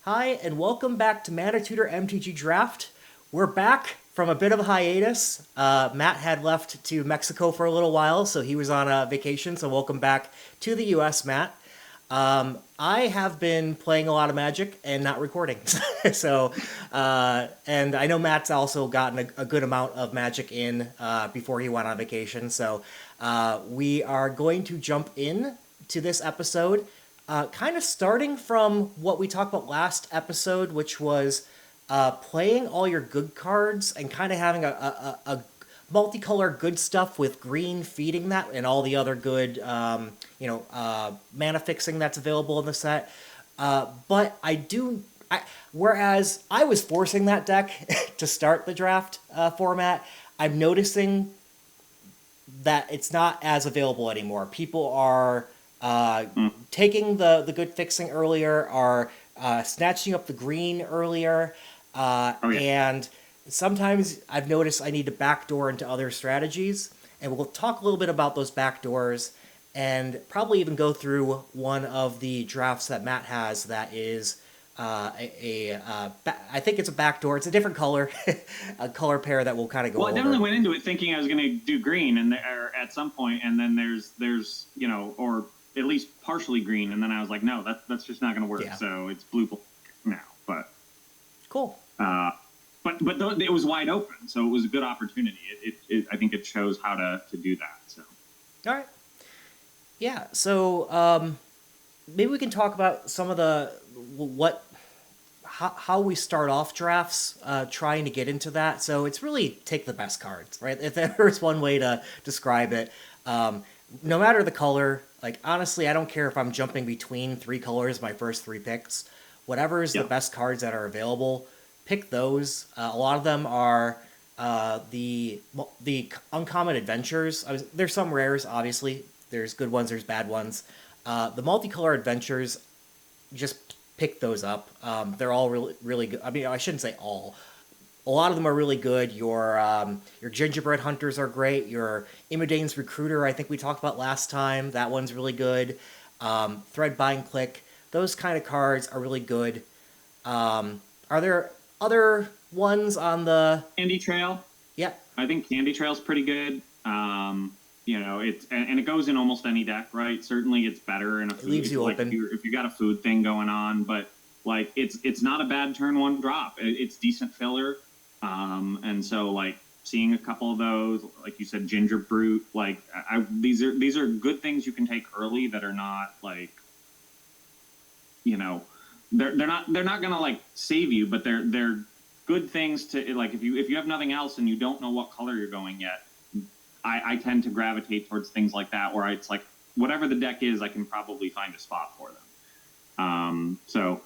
Hi, and welcome back to ManaTutor MTG Draft. We're back from a bit of a hiatus. Matt had left to Mexico for a little while, so he was on a vacation. So welcome back to the U.S., Matt. I have been playing a lot of Magic and not recording. And I know Matt's also gotten a good amount of Magic in before he went on vacation. So we are going to jump in to this episode, kind of starting from what we talked about last episode, which was playing all your good cards and kind of having a multicolor good stuff with green feeding that and all the other good, mana fixing that's available in the set. But whereas I was forcing that deck to start the draft format, I'm noticing that it's not as available anymore. People are taking the good fixing earlier, are snatching up the green earlier, Oh yeah. and sometimes I've noticed I need to backdoor into other strategies, and we'll talk a little bit about those backdoors and probably even go through one of the drafts that Matt has that is I think it's a backdoor. It's a different color, a color pair that we'll kind of go Well, I definitely over. went into it thinking I was going to do green, and there at some point, and then there's or at least partially green, and then I was like, no, that's just not going to work. Yeah, So it's blue black now, cool. uh, it was wide open, so it was a good opportunity. I think it shows how to do that. So All right. Yeah, so maybe we can talk about some of the what how we start off drafts, trying to get into that. So it's really take the best cards, right? If there's one way to describe it, no matter the color. Like honestly, I don't care if I'm jumping between three colors, my first three picks. Whatever is the yeah, best cards that are available, pick those. A lot of them are the uncommon adventures. There's some rares, obviously. There's good ones. There's bad ones. The multicolor adventures, just pick those up. They're all really good. I mean, I shouldn't say all. A lot of them are really good. Your gingerbread hunters are great. Your Imidane's recruiter, I think we talked about last time. That one's really good. Thread bind click. Those kind of cards are really good. Are there other ones on the? Candy Trail. Yeah, I think Candy Trail's pretty good. It goes in almost any deck, right? Certainly, it's better in a it food leaves you open. if you got a food thing going on, but like it's not a bad turn one drop. It's decent filler, and so like seeing a couple of those, like you said, Ginger Brute, like these are good things you can take early that are not like you know they're not gonna like save you, but they're good things to like if you have nothing else and you don't know what color you're going yet. I tend to gravitate towards things like that where it's like whatever the deck is, I can probably find a spot for them. So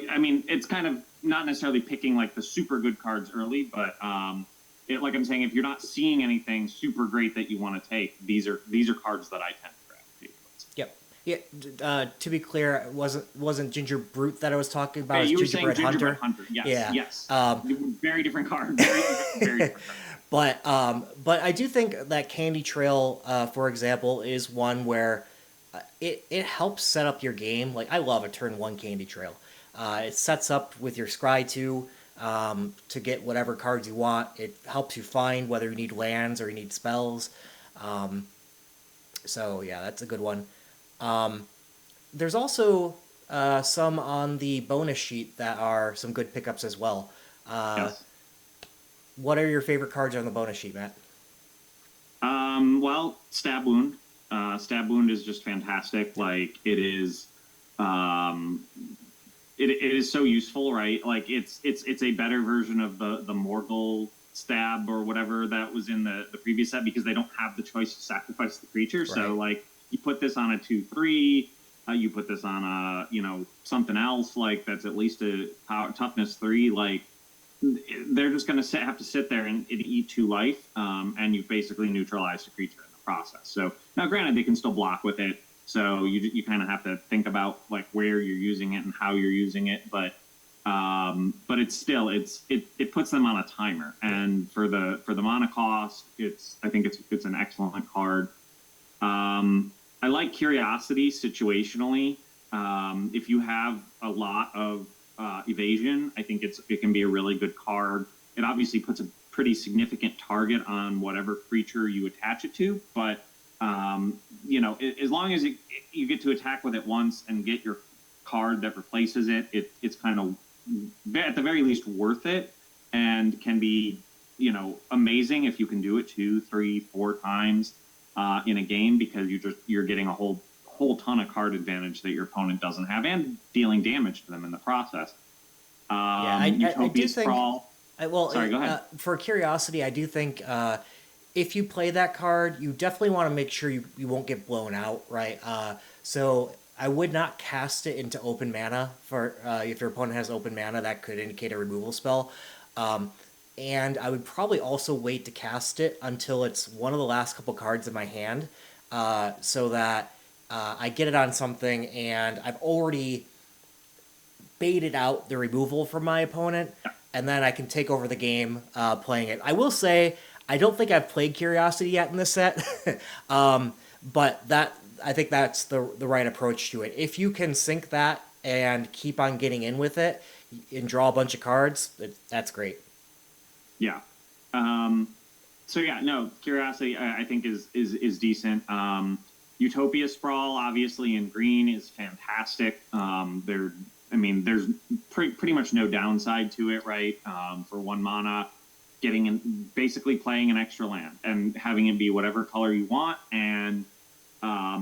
I mean, it's kind of not necessarily picking like the super good cards early, but like I'm saying, if you're not seeing anything super great that you want to take, these are cards that I tend to gravitate towards. Yep. Yeah. To be clear, it wasn't Ginger Brute that I was talking about. Hey, It's you were saying Gingerbread Gingerbread Hunter. Hunter. Yes, Yeah. yes. Very different card. Very different card. But I do think that Candy Trail, for example, is one where it helps set up your game. Like I love a turn one Candy Trail. It sets up with your Scry 2 to get whatever cards you want. It helps you find whether you need lands or you need spells. Um, so yeah, that's a good one. There's also some on the bonus sheet that are some good pickups as well. Uh, Yes. what are your favorite cards on the bonus sheet, Matt? Well, Stab Wound. Stab Wound is just fantastic. Like it is, um, it is so useful, right? Like it's a better version of the Morgul stab or whatever that was in the previous set because they don't have the choice to sacrifice the creature. Right. So like you put this on a 2/3, you put this on a something else like that's at least a toughness 3. Like they're just going to have to sit there and eat 2 life, and you've basically neutralized a creature in the process. So now, granted, they can still block with it. So you kind of have to think about like where you're using it and how you're using it, but it's still it puts them on a timer, and for the mana cost, I think it's an excellent card. I like Curiosity situationally. If you have a lot of evasion. I think it can be a really good card. It obviously puts a pretty significant target on whatever creature you attach it to, but you know, as long as you get to attack with it once and get your card that replaces it, it's kind of at the very least worth it, and can be, you know, amazing if you can do it 2, 3, 4 times in a game, because you're getting a whole ton of card advantage that your opponent doesn't have, and dealing damage to them in the process. Yeah, I do think. Sprawl. Sorry, go ahead. For curiosity, I do think if you play that card, you definitely want to make sure you won't get blown out, right? So I would not cast it into open mana for if your opponent has open mana, that could indicate a removal spell. And I would probably also wait to cast it until it's one of the last couple cards in my hand, so that I get it on something and I've already baited out the removal from my opponent, and then I can take over the game playing it. I will say, I don't think I've played Curiosity yet in this set, but I think that's the right approach to it. If you can sync that and keep on getting in with it and draw a bunch of cards, that's great. Yeah. So yeah, no, Curiosity I think is decent. Utopia Sprawl, obviously in green, is fantastic. There's pretty much no downside to it, right? For 1 mana, getting in, basically playing an extra land and having it be whatever color you want. And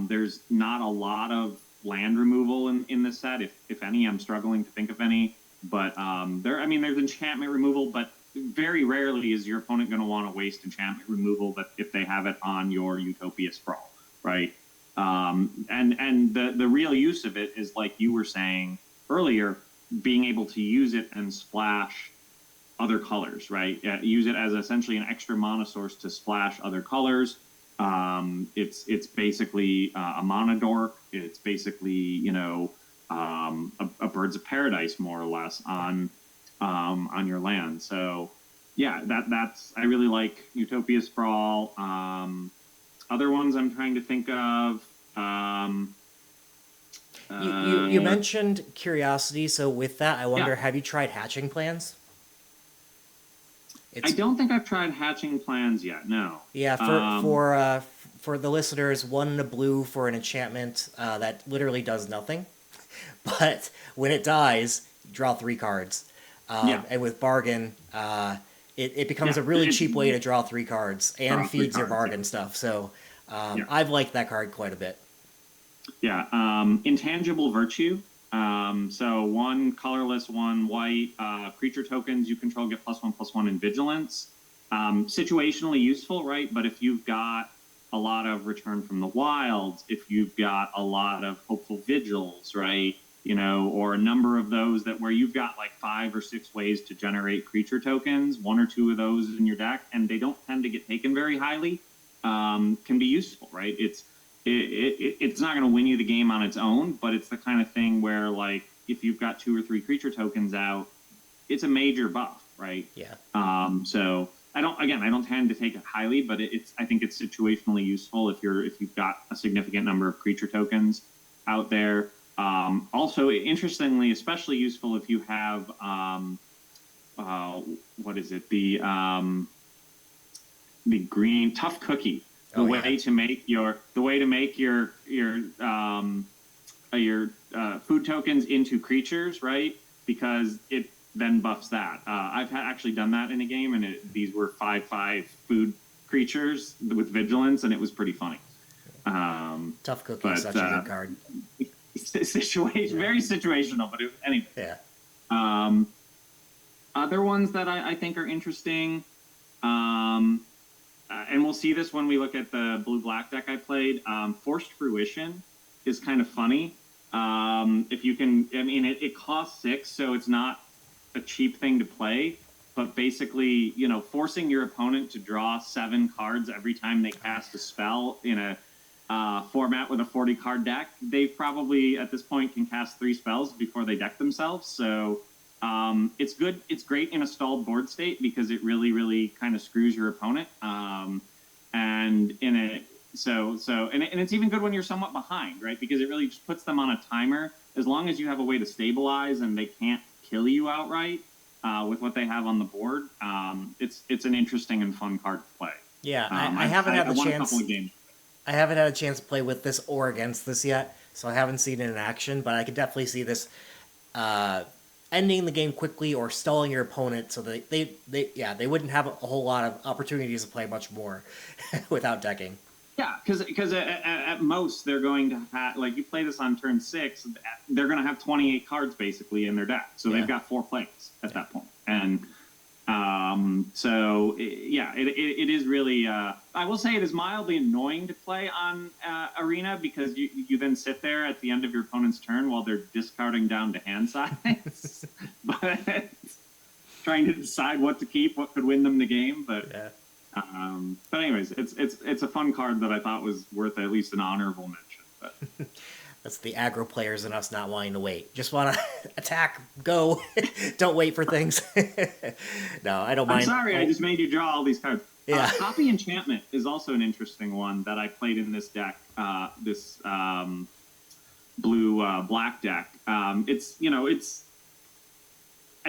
there's not a lot of land removal in this set, if any. I'm struggling to think of any. But there's enchantment removal, but very rarely is your opponent going to want to waste enchantment removal if they have it on your Utopia Sprawl, right? And the real use of it is, like you were saying earlier, being able to use it and splash other colors, right? Use it as essentially an extra mana source to splash other colors. It's basically a mana dork. It's basically, you know, a Birds of Paradise, more or less, on your land. So yeah, that's I really like Utopia Sprawl. Other ones I'm trying to think of. You mentioned Curiosity, so with that, I wonder, Yeah. have you tried Hatching Plans? I don't think I've tried Hatching Plans yet. No. Yeah, for the listeners, 1 and a blue for an enchantment that literally does nothing, but when it dies, you draw 3 cards. And with Bargain, it becomes a really cheap way to draw 3 cards and feeds your Bargain stuff. So I've liked that card quite a bit. Yeah, Intangible Virtue. So 1 colorless, 1 white. Creature tokens you control get +1/+1 in Vigilance. Situationally useful, right? But if you've got a lot of Return from the Wilds, if you've got a lot of Hopeful Vigils, right? You know, or a number of those where you've got like 5 or 6 ways to generate creature tokens, 1 or 2 of those in your deck, and they don't tend to get taken very highly, can be useful, right? It's not going to win you the game on its own, but it's the kind of thing where, like, if you've got 2 or 3 creature tokens out, it's a major buff, right? Yeah. So I don't tend to take it highly, but I think it's situationally useful if you've got a significant number of creature tokens out there. Also, interestingly, especially useful if you have what is it? The green Tough Cookie. The way to make your food tokens into creatures, right? Because it then buffs that. I've actually done that in a game, and these were 5/5 food creatures with Vigilance, and it was pretty funny. Tough Cookie is such a good card. Very situational, but anyway. Yeah. Other ones that I think are interesting. And we'll see this when we look at the blue-black deck I played. Forced Fruition is kind of funny. If you can, it costs 6, so it's not a cheap thing to play. But basically, you know, forcing your opponent to draw 7 cards every time they cast a spell in a format with a 40-card deck, they probably, at this point, can cast 3 spells before they deck themselves. So it's good. It's great in a stalled board state because it really, really kind of screws your opponent. And it's even good when you're somewhat behind, right? Because it really just puts them on a timer. As long as you have a way to stabilize and they can't kill you outright with what they have on the board. It's an interesting and fun card to play. Yeah, I haven't had the won chance. A couple of games. I haven't had a chance to play with this or against this yet, so I haven't seen it in action. But I could definitely see this ending the game quickly or stalling your opponent, so that they wouldn't have a whole lot of opportunities to play much more without decking. Yeah, because at most they're going to have, like, you play this on turn 6, they're going to have 28 cards basically in their deck, so they've got 4 plays at that point. And it is really. I will say it is mildly annoying to play on Arena, because you then sit there at the end of your opponent's turn while they're discarding down to hand size, but trying to decide what to keep, what could win them the game. But anyways, it's a fun card that I thought was worth at least an honorable mention. But. That's the aggro players and us not wanting to wait. Just want to attack, go. Don't wait for things. No, I don't mind. I'm sorry, I just made you draw all these cards. Yeah. Copy Enchantment is also an interesting one that I played in this deck, this blue-black deck. I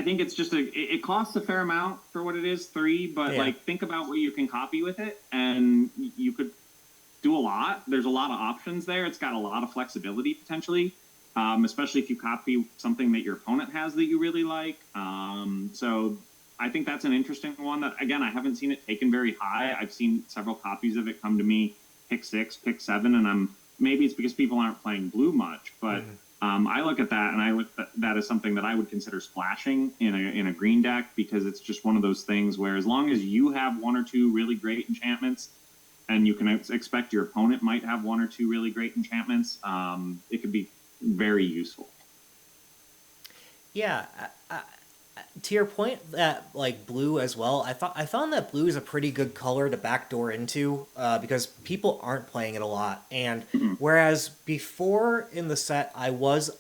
think it's just it costs a fair amount for what it is, 3, but think about what you can copy with it, and you could do a lot. There's a lot of options there. It's got a lot of flexibility potentially, especially if you copy something that your opponent has that you really like. So I think that's an interesting one that, again, I haven't seen it taken very high. I've seen several copies of it come to me, pick 6, pick 7, and maybe it's because people aren't playing blue much, but I look at that and I look at that as something that I would consider splashing in a green deck, because it's just one of those things where as long as you have 1 or 2 really great enchantments, and you can expect your opponent might have 1 or 2 really great enchantments, it could be very useful. Yeah, to your point that like blue as well, I found that blue is a pretty good color to backdoor into because people aren't playing it a lot, and whereas before in the set I was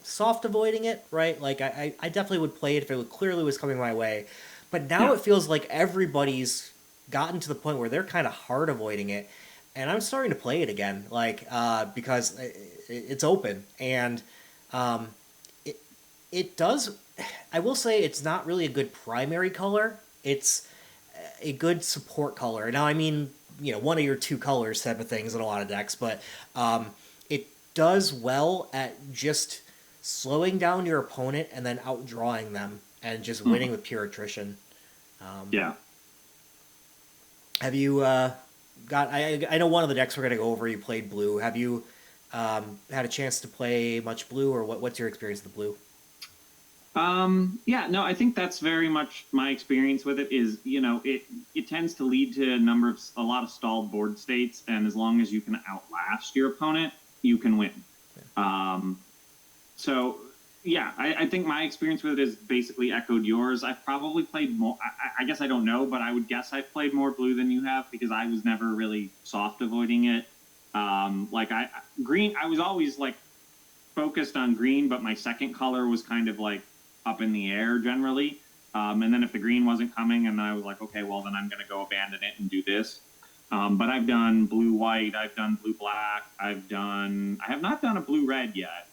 soft avoiding it, right? Like I definitely would play it if it clearly was coming my way, but now it feels like everybody's gotten to the point where they're kind of hard avoiding it, and I'm starting to play it again, like because it's open, and it does. I will say it's not really a good primary color. It's a good support color. Now, I mean, one of your 2 colors type of things in a lot of decks, but it does well at just slowing down your opponent and then outdrawing them and just winning with pure attrition. Have you got? I know one of the decks we're going to go over. You played blue. Have you had a chance to play much blue, or what's your experience with the blue? I think that's very much my experience with it. Is it tends to lead to a lot of stalled board states, and as long as you can outlast your opponent, you can win. I think my experience with it is basically echoed yours. I've probably played more. I guess I don't know, but I would guess I've played more blue than you have, because I was never really soft avoiding it. Green. I was always like focused on green, but my second color was kind of like up in the air generally. And then if the green wasn't coming, and I was like, okay, well then I'm going to go abandon it and do this. But I've done blue-white, I've done blue-black, I have not done a blue-red yet,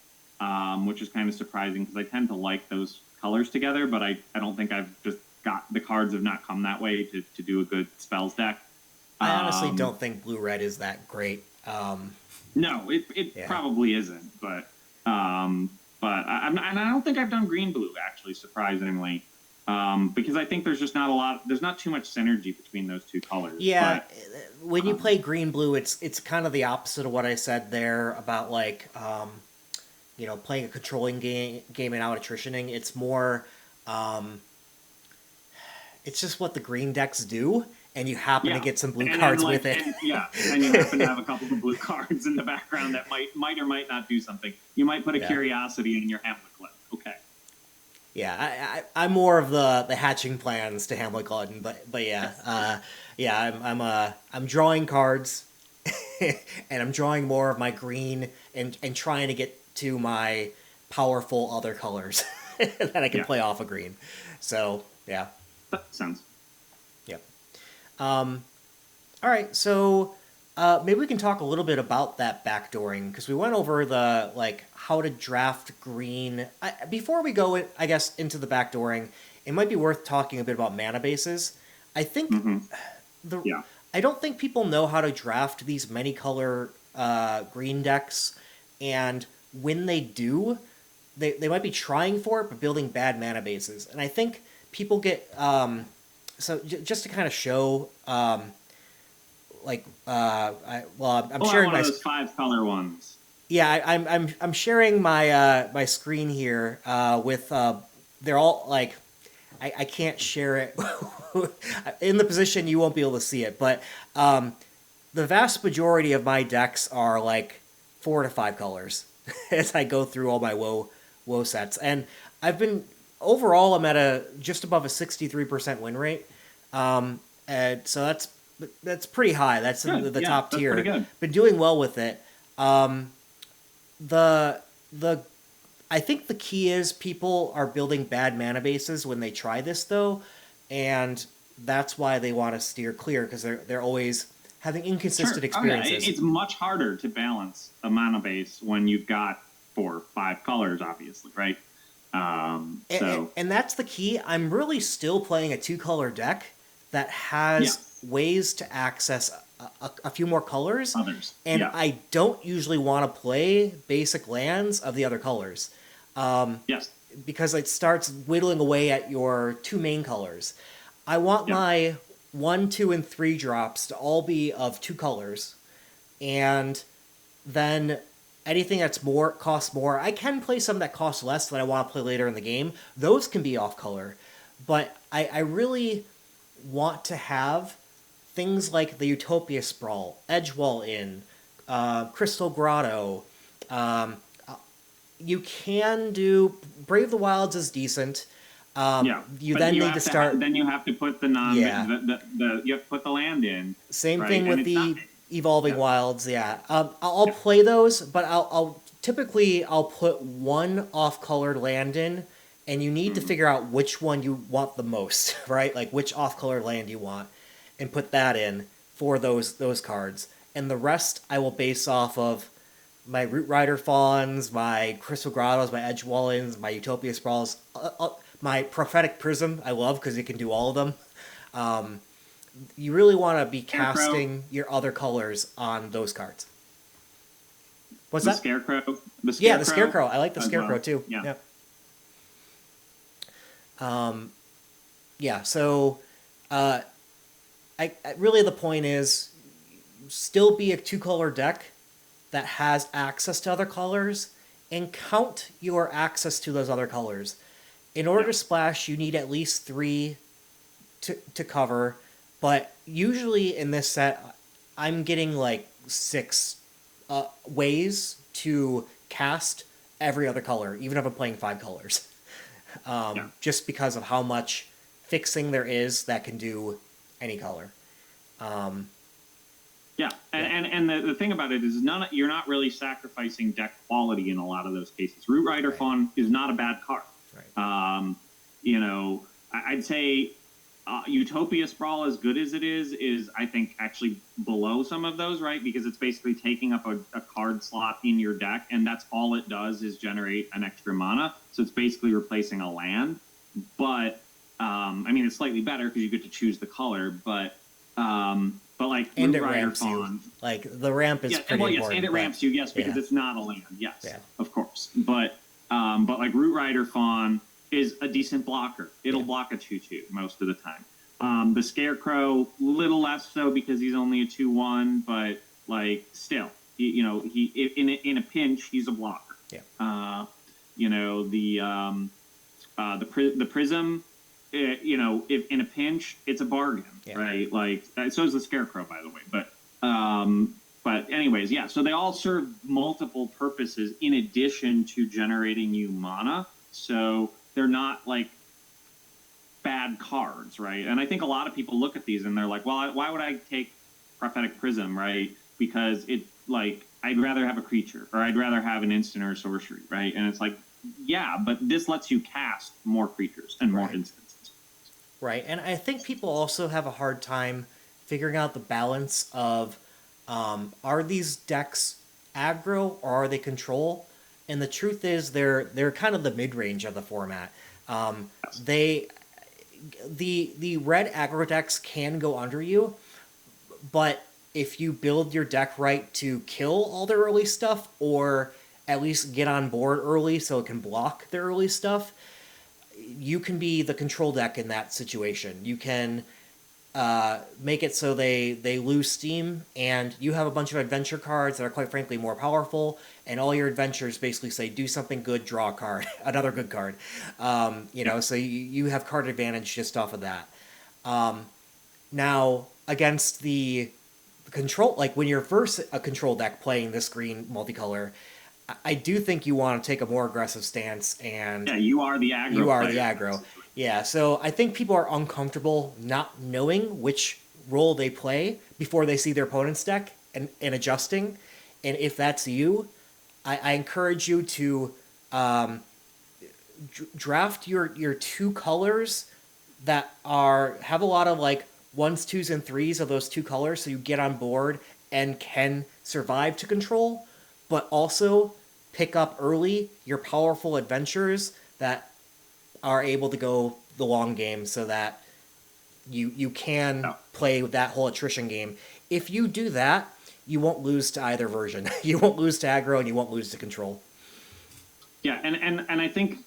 which is kind of surprising because I tend to like those colors together, but I don't think I've just got, the cards have not come that way to do a good spells deck. I honestly don't think blue-red is that great. No, it probably isn't, but and I don't think I've done green-blue, actually, surprisingly. Because I think there's just there's not too much synergy between those 2 colors. Yeah, but, when you play green blue, it's kind of the opposite of what I said there about like playing a controlling game and out attritioning. It's more it's just what the green decks do, and you happen to get some blue cards with it. And you happen to have a couple of blue cards in the background that might or might not do something. You might put a curiosity in your Hamlet Club. Okay. Yeah, I'm more of the hatching plans to Hamlet Glutton, but I'm drawing cards, and I'm drawing more of my green and trying to get to my powerful other colors that I can play off of green. So yeah, that sounds. Yep. All right, so Maybe we can talk a little bit about that backdooring because we went over the like how to draft green. Before we go, I guess, into the backdooring, it might be worth talking a bit about mana bases. I think Hmm. the Yeah. I don't think people know how to draft these many color green decks, and when they do, they might be trying for it but building bad mana bases. And I think people get just to kind of show I'm Pull out sharing one of my those 5-color ones. yeah, I'm sharing my my screen here with they're all like I can't share it in the position you won't be able to see it, but the vast majority of my decks are like 4 to 5 colors as I go through all my woe sets, and I've been overall I'm at a just above a 63% win rate, and so that's pretty high. That's in Good. the Yeah, top that's pretty tier. good. Been doing well with it. The the I think the key is people are building bad mana bases when they try this though, and that's why they want to steer clear because they're always having inconsistent Sure. Oh yeah, experiences. it's much harder to balance a mana base when you've got 4 or 5 colors, obviously, right? So And that's the key. I'm really still playing a 2 color deck that yeah, has ways to access a few more colors, others. and Yeah. I don't usually want to play basic lands of the other colors Yes. because it starts whittling away at your 2 main colors. I want Yeah. my 1, 2, and 3 drops to all be of 2 colors, and then anything that's more costs more. I can play some that cost less that I want to play later in the game. Those can be off color, but I really want to have things like the Utopia Sprawl, Edgewall Inn, Crystal Grotto. Um, you can do Brave the Wilds is decent. Yeah. You But then you need to have to ha- start. then you have to put the non Yeah, the you have to put the land in, same right? thing And with it's not. the Evolving Yeah. Wilds. Yeah, I'll Yeah. play those, but I'll typically I'll put one off-colored land in, and you need to Mhm. figure out which one you want the most, right? Like which off-colored land you want, and put that in for those cards. And the rest I will base off of my Root Rider Fawns, my Crystal Grottos, my Edgewallins, my Utopia Sprawls, my Prophetic Prism. I love because it can do all of them. You really want to be Scarecrow, casting your other colors on those cards. What's the that? scarecrow, the Yeah, the scarecrow Scarecrow. I like the as Scarecrow well. too. Yeah. Yeah. Yeah. So, uh, really the point is still be a 2 color deck that has access to other colors and count your access to those other colors. In order Yeah. to splash, you need at least 3 to cover, but usually in this set, I'm getting like 6 ways to cast every other color, even if I'm playing 5 colors, Yeah. just because of how much fixing there is that can do any color. Um, Yeah, yeah, and the thing about it is you're not really sacrificing deck quality in a lot of those cases. Root Rider right, Fawn is not a bad card. right, You know, I'd say Utopia Sprawl, as good as it is I think actually below some of those, right? Because it's basically taking up a card slot in your deck, and that's all it does is generate an extra mana. So it's basically replacing a land. But I mean, it's slightly better because you get to choose the color, but like and Root it Rider ramps you. Fawn, Like the ramp is yeah, pretty yes, important. and it but- ramps you, yes, because yeah, it's not a land, yes, yeah, of course. But like Root Rider Fawn is a decent blocker. It'll Yeah. block a 2/2 most of the time. The Scarecrow, little less so because he's only a 2/1, but like still, he in a pinch he's a blocker. yeah, You know the Prism. If in a pinch, it's a bargain, Yeah. right? Like so is the Scarecrow, by the way. But anyways, yeah. So they all serve multiple purposes in addition to generating you mana. So they're not like bad cards, right? And I think a lot of people look at these and they're like, well, why would I take Prophetic Prism, right? Because it like I'd rather have a creature or I'd rather have an instant or a sorcery, right? And it's like, yeah, but this lets you cast more creatures and more Right. instances. right. And I think people also have a hard time figuring out the balance of Are these decks aggro or are they control? And the truth is, they're kind of the mid range of the format. They the red aggro decks can go under you, but if you build your deck right to kill all the early stuff, or at least get on board early so it can block the early stuff, you can be the control deck in that situation. You can make it so they lose steam, and you have a bunch of adventure cards that are quite frankly more powerful, and all your adventures basically say do something good, draw a card, another good card. So you have card advantage just off of that. Now against the control, like when you're first a control deck playing this green multicolor, I do think you want to take a more aggressive stance, and Yeah, you are the aggro. you are the aggro. Yeah, so I think people are uncomfortable not knowing which role they play before they see their opponent's deck, and adjusting. And if that's you, I encourage you to draft your two colors that have a lot of like ones, twos, and threes of those two colors, so you get on board and can survive to control, but also pick up early your powerful adventures that are able to go the long game, so that you can play that whole attrition game. If you do that, you won't lose to either version. You won't lose to aggro, and you won't lose to control. Yeah, and I think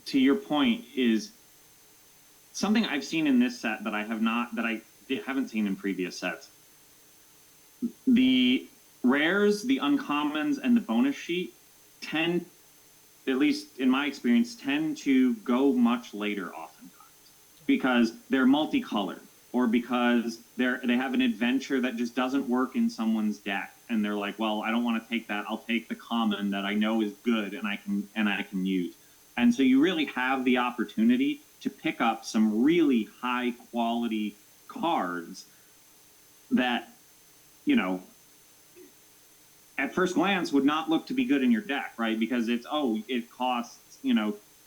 to your point is something I've seen in this set that I haven't seen in previous sets. The rares, the uncommons, and the bonus sheet tend, at least in my experience, tend to go much later oftentimes because they're multicolored, or because they have an adventure that just doesn't work in someone's deck, and they're like, well, I don't want to take that. I'll take the common that I know is good and I can use. And so you really have the opportunity to pick up some really high quality cards that, at first glance would not look to be good in your deck, right? Because it costs,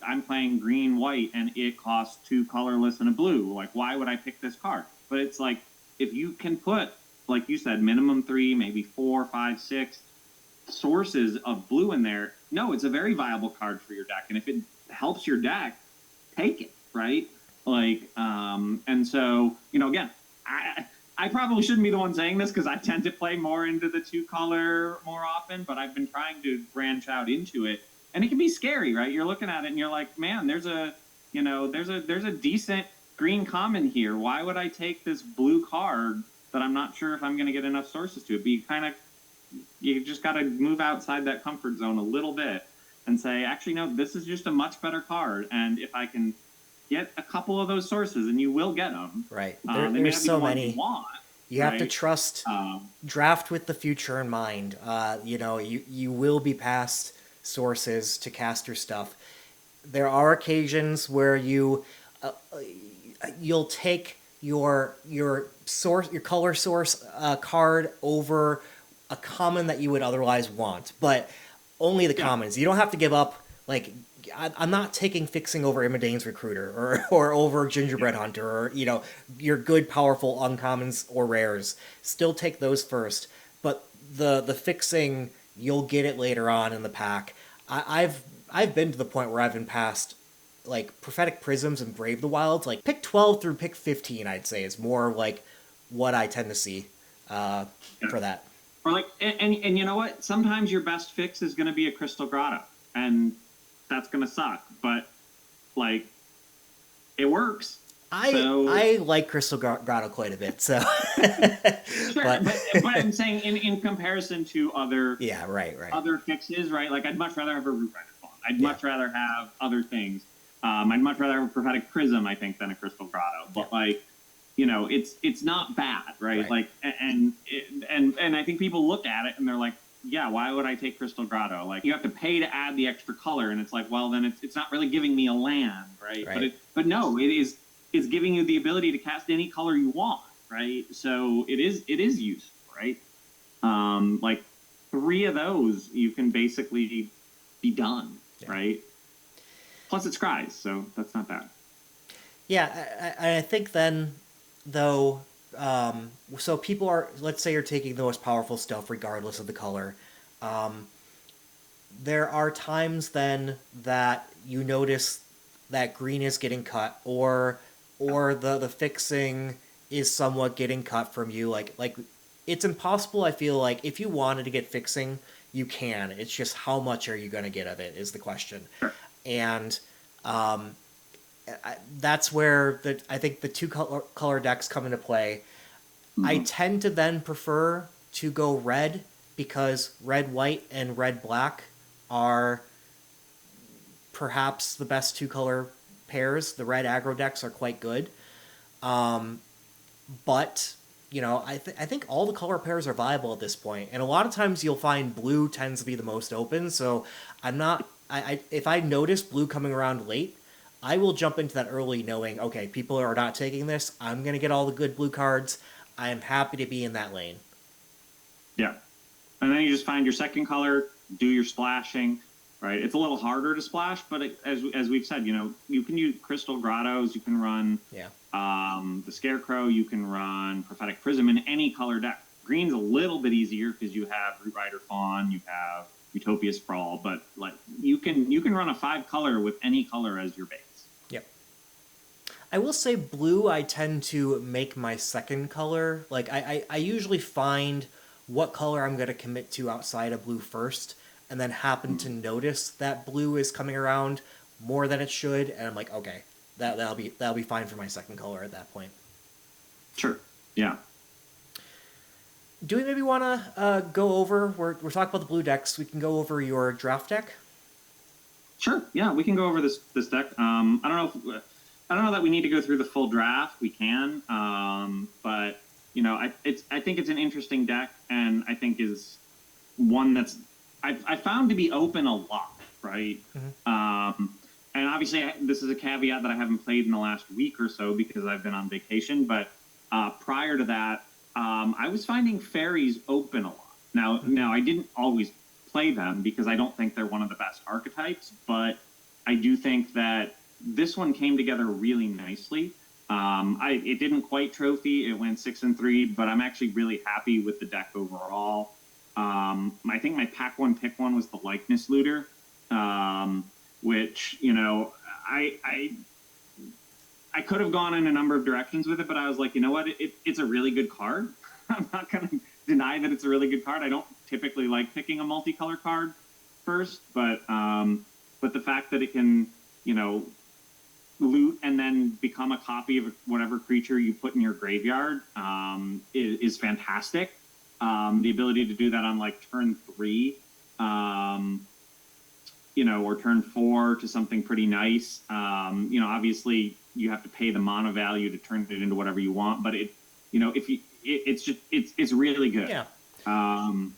I'm playing green, white, and it costs 2 colorless and a blue. Like, why would I pick this card? But it's like, if you can put, like you said, minimum 3, maybe 4, 5, 6 sources of blue in there, no, it's a very viable card for your deck. And if it helps your deck, take it, right? Like, and so, again, I probably shouldn't be the one saying this because I tend to play more into the 2-color more often, but I've been trying to branch out into it. And it can be scary, right? You're looking at it and you're like, man, there's a decent green common here. Why would I take this blue card that I'm not sure if I'm going to get enough sources to it? But you just got to move outside that comfort zone a little bit and say, actually, no, this is just a much better card. And if I can get a couple of those sources, and you will get them. Right. There's so many. You have to trust, draft with the future in mind. You will be past sources to cast your stuff. There are occasions where you'll take your color source card over a common that you would otherwise want, but only the commons. You don't have to give up. Like, I'm not taking Fixing over Imidane's Recruiter or over Gingerbread Hunter, or your good powerful uncommons or rares. Still take those first, but the Fixing, you'll get it later on in the pack. I've been to the point where I've been past like Prophetic Prisms and Brave the Wilds. Like pick 12 through pick 15, I'd say is more like what I tend to see for that. Or like, and you know what? Sometimes your best fix is going to be a Crystal Grotto, and that's going to suck, but like it works. I like Crystal Grotto quite a bit, so sure, but I'm saying in comparison to other other fixes, right? Like I'd much rather have a Root Rider Fawn. I'd much rather have other things. I'd much rather have a Prophetic Prism, I think, than a Crystal Grotto. But like, it's not bad, right? Like, and I think people look at it and they're like, yeah, why would I take Crystal Grotto? Like, you have to pay to add the extra color, and it's like, well, then it's not really giving me a land, right? But no, it's giving you the ability to cast any color you want, right? So it is useful, right? Like 3 of those, you can basically be done, right? Plus it scries, so that's not bad. Yeah, I think then, though, so people are, let's say you're taking the most powerful stuff regardless of the color. Um, there are times then that you notice that green is getting cut, or the fixing is somewhat getting cut from you. Like it's impossible. I feel like if you wanted to get fixing, you can. It's just how much are you going to get of it is the question, Sure. and um, that's where I think the two color decks come into play. I Mhm. tend to then prefer to go red because red white and red black are perhaps the best two color pairs. The red aggro decks are quite good. Um, but I think all the color pairs are viable at this point, and a lot of times you'll find blue tends to be the most open. So I'm not. If I notice blue coming around late, I will jump into that early, knowing okay, people are not taking this. I'm gonna get all the good blue cards. I am happy to be in that lane. Yeah. And then you just find your second color, do your splashing, right? It's a little harder to splash, but as we've said, you can use Crystal Grottos, you can run Yeah. the Scarecrow, you can run Prophetic Prism in any color deck. Green's a little bit easier because you have Root Rider Fawn, you have Utopia Sprawl, but like you can run a 5-color with any color as your base. Yep. I will say blue I tend to make my second color. Like I usually find what color I'm gonna commit to outside of blue first, and then happen to notice that blue is coming around more than it should, and I'm like, okay, that'll be fine for my second color at that point. Sure. Yeah. Do we maybe want to go over? We're talking about the blue decks. We can go over your draft deck. Sure. Yeah, we can go over this deck. I don't know that we need to go through the full draft. We can, but I think it's an interesting deck, and I think is one that's I found to be open a lot, right? Mm-hmm. And obviously, this is a caveat that I haven't played in the last week or so because I've been on vacation. But prior to that, I was finding fairies open a lot. Now I didn't always play them because I don't think they're one of the best archetypes, but I do think that this one came together really nicely. It didn't quite trophy; it went 6-3, but I'm actually really happy with the deck overall. I think my pack one pick one was the Likeness Looter, which I could have gone in a number of directions with it, but I was like, you know what, it's a really good card. I'm not going to deny that it's a really good card. I don't typically like picking a multicolor card first, but the fact that it can loot and then become a copy of whatever creature you put in your graveyard is fantastic. The ability to do that on like turn 3, or turn 4 to something pretty nice. Obviously you have to pay the mana value to turn it into whatever you want, but it's really good. Yeah. Um,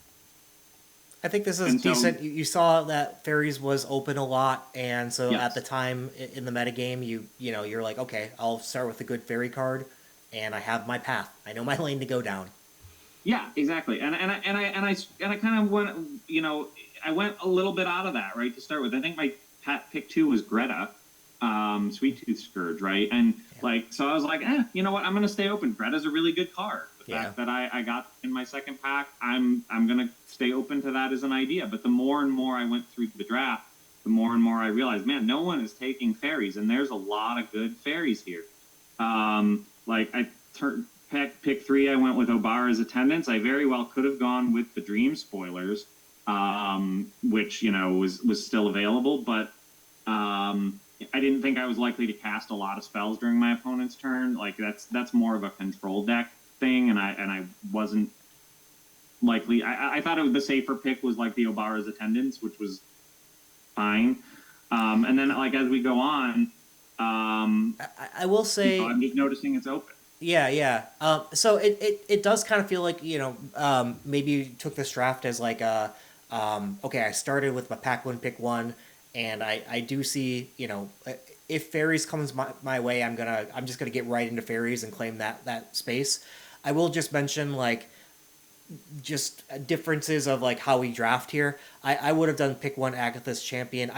I think this is decent. You saw that fairies was open a lot, and so yes. at the time in the metagame, you're like, okay, I'll start with a good fairy card, and I have my path. I know my lane to go down. Yeah, exactly. And I kind of went, I went a little bit out of that, right, to start with. I think my pick 2 was Greta, Sweet Tooth Scourge, right? And so I was like, you know what? I'm going to stay open. Greta's a really good card. The fact that I got in my second pack, I'm going to stay open to that as an idea. But the more and more I went through the draft, the more and more I realized, man, no one is taking fairies, and there's a lot of good fairies here. Pick 3, I went with Obara's Attendants. I very well could have gone with the Dream Spoilers, which was still available, but I didn't think I was likely to cast a lot of spells during my opponent's turn. Like that's more of a control deck thing, and I wasn't likely. I thought the safer pick was like the Obara's Attendants, which was fine. And then as we go on, I will say I'm just noticing it's open. Yeah. So it does kind of feel like maybe you took this draft as like okay, I started with my pack 1 pick 1, and I do see if fairies comes my way, I'm just gonna get right into fairies and claim that space. I will just mention just differences of how we draft here. I would have done pick 1 Agatha's Champion.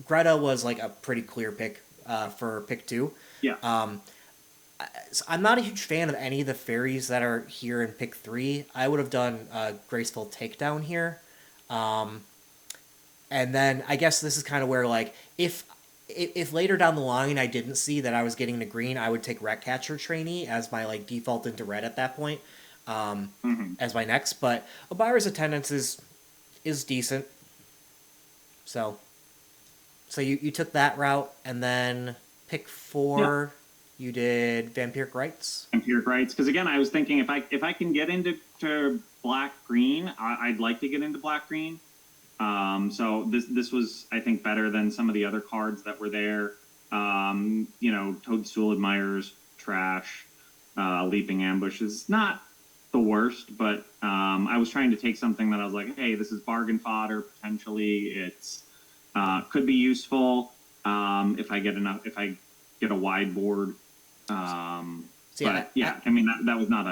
Greta was like a pretty clear pick for pick 2. Yeah. So I'm not a huge fan of any of the fairies that are here in pick 3. I would have done Graceful Takedown here. Um, and then I guess this is kind of where, like, if later down the line I didn't see that I was getting the green, I would take Ratcatcher Trainee as my, like, default into red at that point, Hmm. as my next. But Obara's Attendance is decent. So you took that route, and then pick Yeah. 4, you did Vampiric Rites. Empiric rights, because again, I was thinking if I can get into black green, I'd like to get into black green. So this was, I think, better than some of the other cards that were there. Toadstool Admirers, trash. Leaping Ambush is not the worst, but I was trying to take something that I was like, hey, this is bargain fodder potentially. It's could be useful if I get enough, if I get a wide board. So But yeah, I mean that was not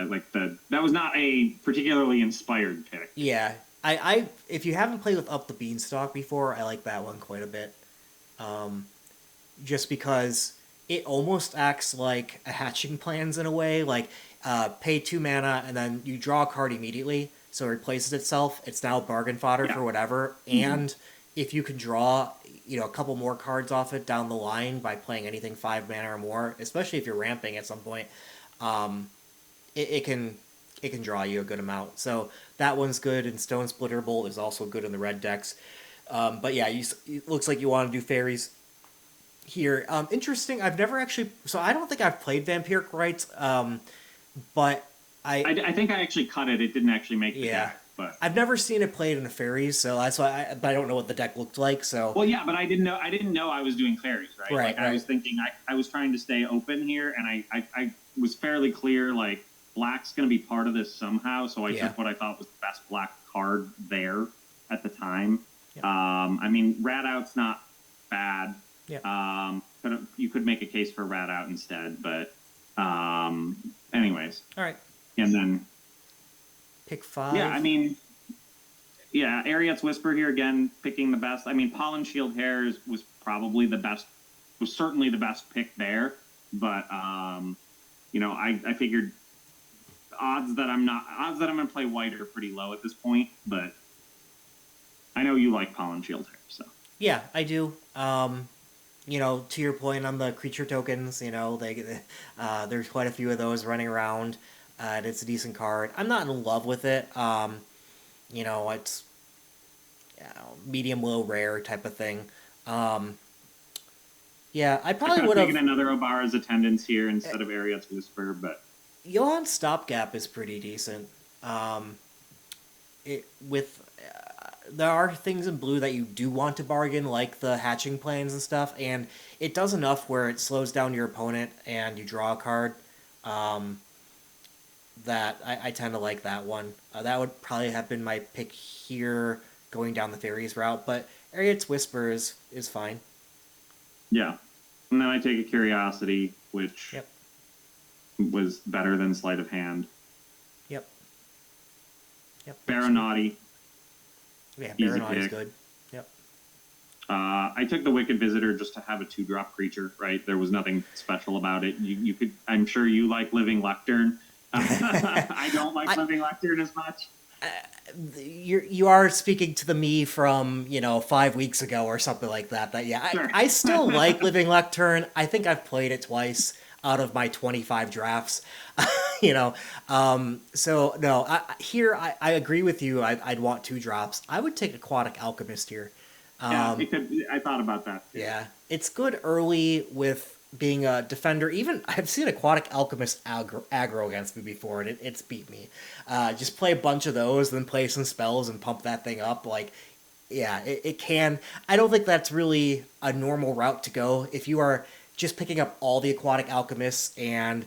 that was not a particularly inspired pick. yeah, I if you haven't played with Up the Beanstalk before, I like that one quite a bit. Um, just because it almost acts like a hatching plans in a way, like pay 2 mana and then you draw a card immediately, so it replaces itself. It's now bargain fodder Yeah. for whatever, and if you can draw, a couple more cards off it down the line by playing anything 5 mana or more, especially if you're ramping at some point, um, it can draw you a good amount. So that one's good, and Stone Splitter Bolt is also good in the red decks. But yeah, it looks like you want to do fairies here. Interesting. I've never actually. So I don't think I've played Vampiric Rites. But I think I actually cut it. It didn't actually make the yeah, deck, but I've never seen it played in a fairies. So that's why. But I don't know what the deck looked like. So well, yeah, but I didn't know I was doing fairies, right? right, Like I right, was thinking I was trying to stay open here, and I was fairly clear like black's going to be part of this somehow. So I yeah, took what I thought was the best black card there at the time. yeah, I mean, Rat Out's not bad. yeah. But you could make a case for Rat Out instead. But anyways, All right, and then pick 5. yeah, I mean, yeah, Ariet's Whisper here again, picking the best. I mean, Pollen Shield Hair was probably the best, was certainly the best pick there. But I figured odds that I'm going to play white are pretty low at this point. But I know you like Pollen Shield Hair, so Yeah, I do. To your point on the creature tokens, there's quite a few of those running around, and it's a decent card. I'm not in love with it. It's medium low rare type of thing. Um, yeah, I I probably could have would taken have. another Obara's Attendance here instead of Ariet's Whisper, but Johan's Stopgap is pretty decent. There are things in blue that you do want to bargain, like the hatching plans and stuff, and it does enough where it slows down your opponent and you draw a card. Um, that I tend to like that one. That would probably have been my pick here, going down the fairies route, but Ariet's Whisper is fine. yeah. And then I take a Curiosity, which Yep, was better than Sleight of Hand. yep, yep. Baronauti, Yeah, easy Baronaught is pick. good. Yep. I took the Wicked Visitor just to have a 2-drop creature, right? There was nothing special about it. You could, I'm sure you like Living Lectern. I don't like Living Lectern as much. You are speaking to the me from 5 weeks ago or something like that. That yeah, Sure. I still like Living Lectern. I think I've played it twice out of my 25 drafts. So no, I agree with you. I'd want 2 drops. I would take Aquatic Alchemist here. Yeah, it could. I thought about that too. Yeah, it's good early with being a defender. Even I've seen Aquatic Alchemist aggro against me before, and it's beat me. Just play a bunch of those, then play some spells and pump that thing up. Like, yeah, it can. I don't think that's really a normal route to go. If you are just picking up all the Aquatic Alchemists and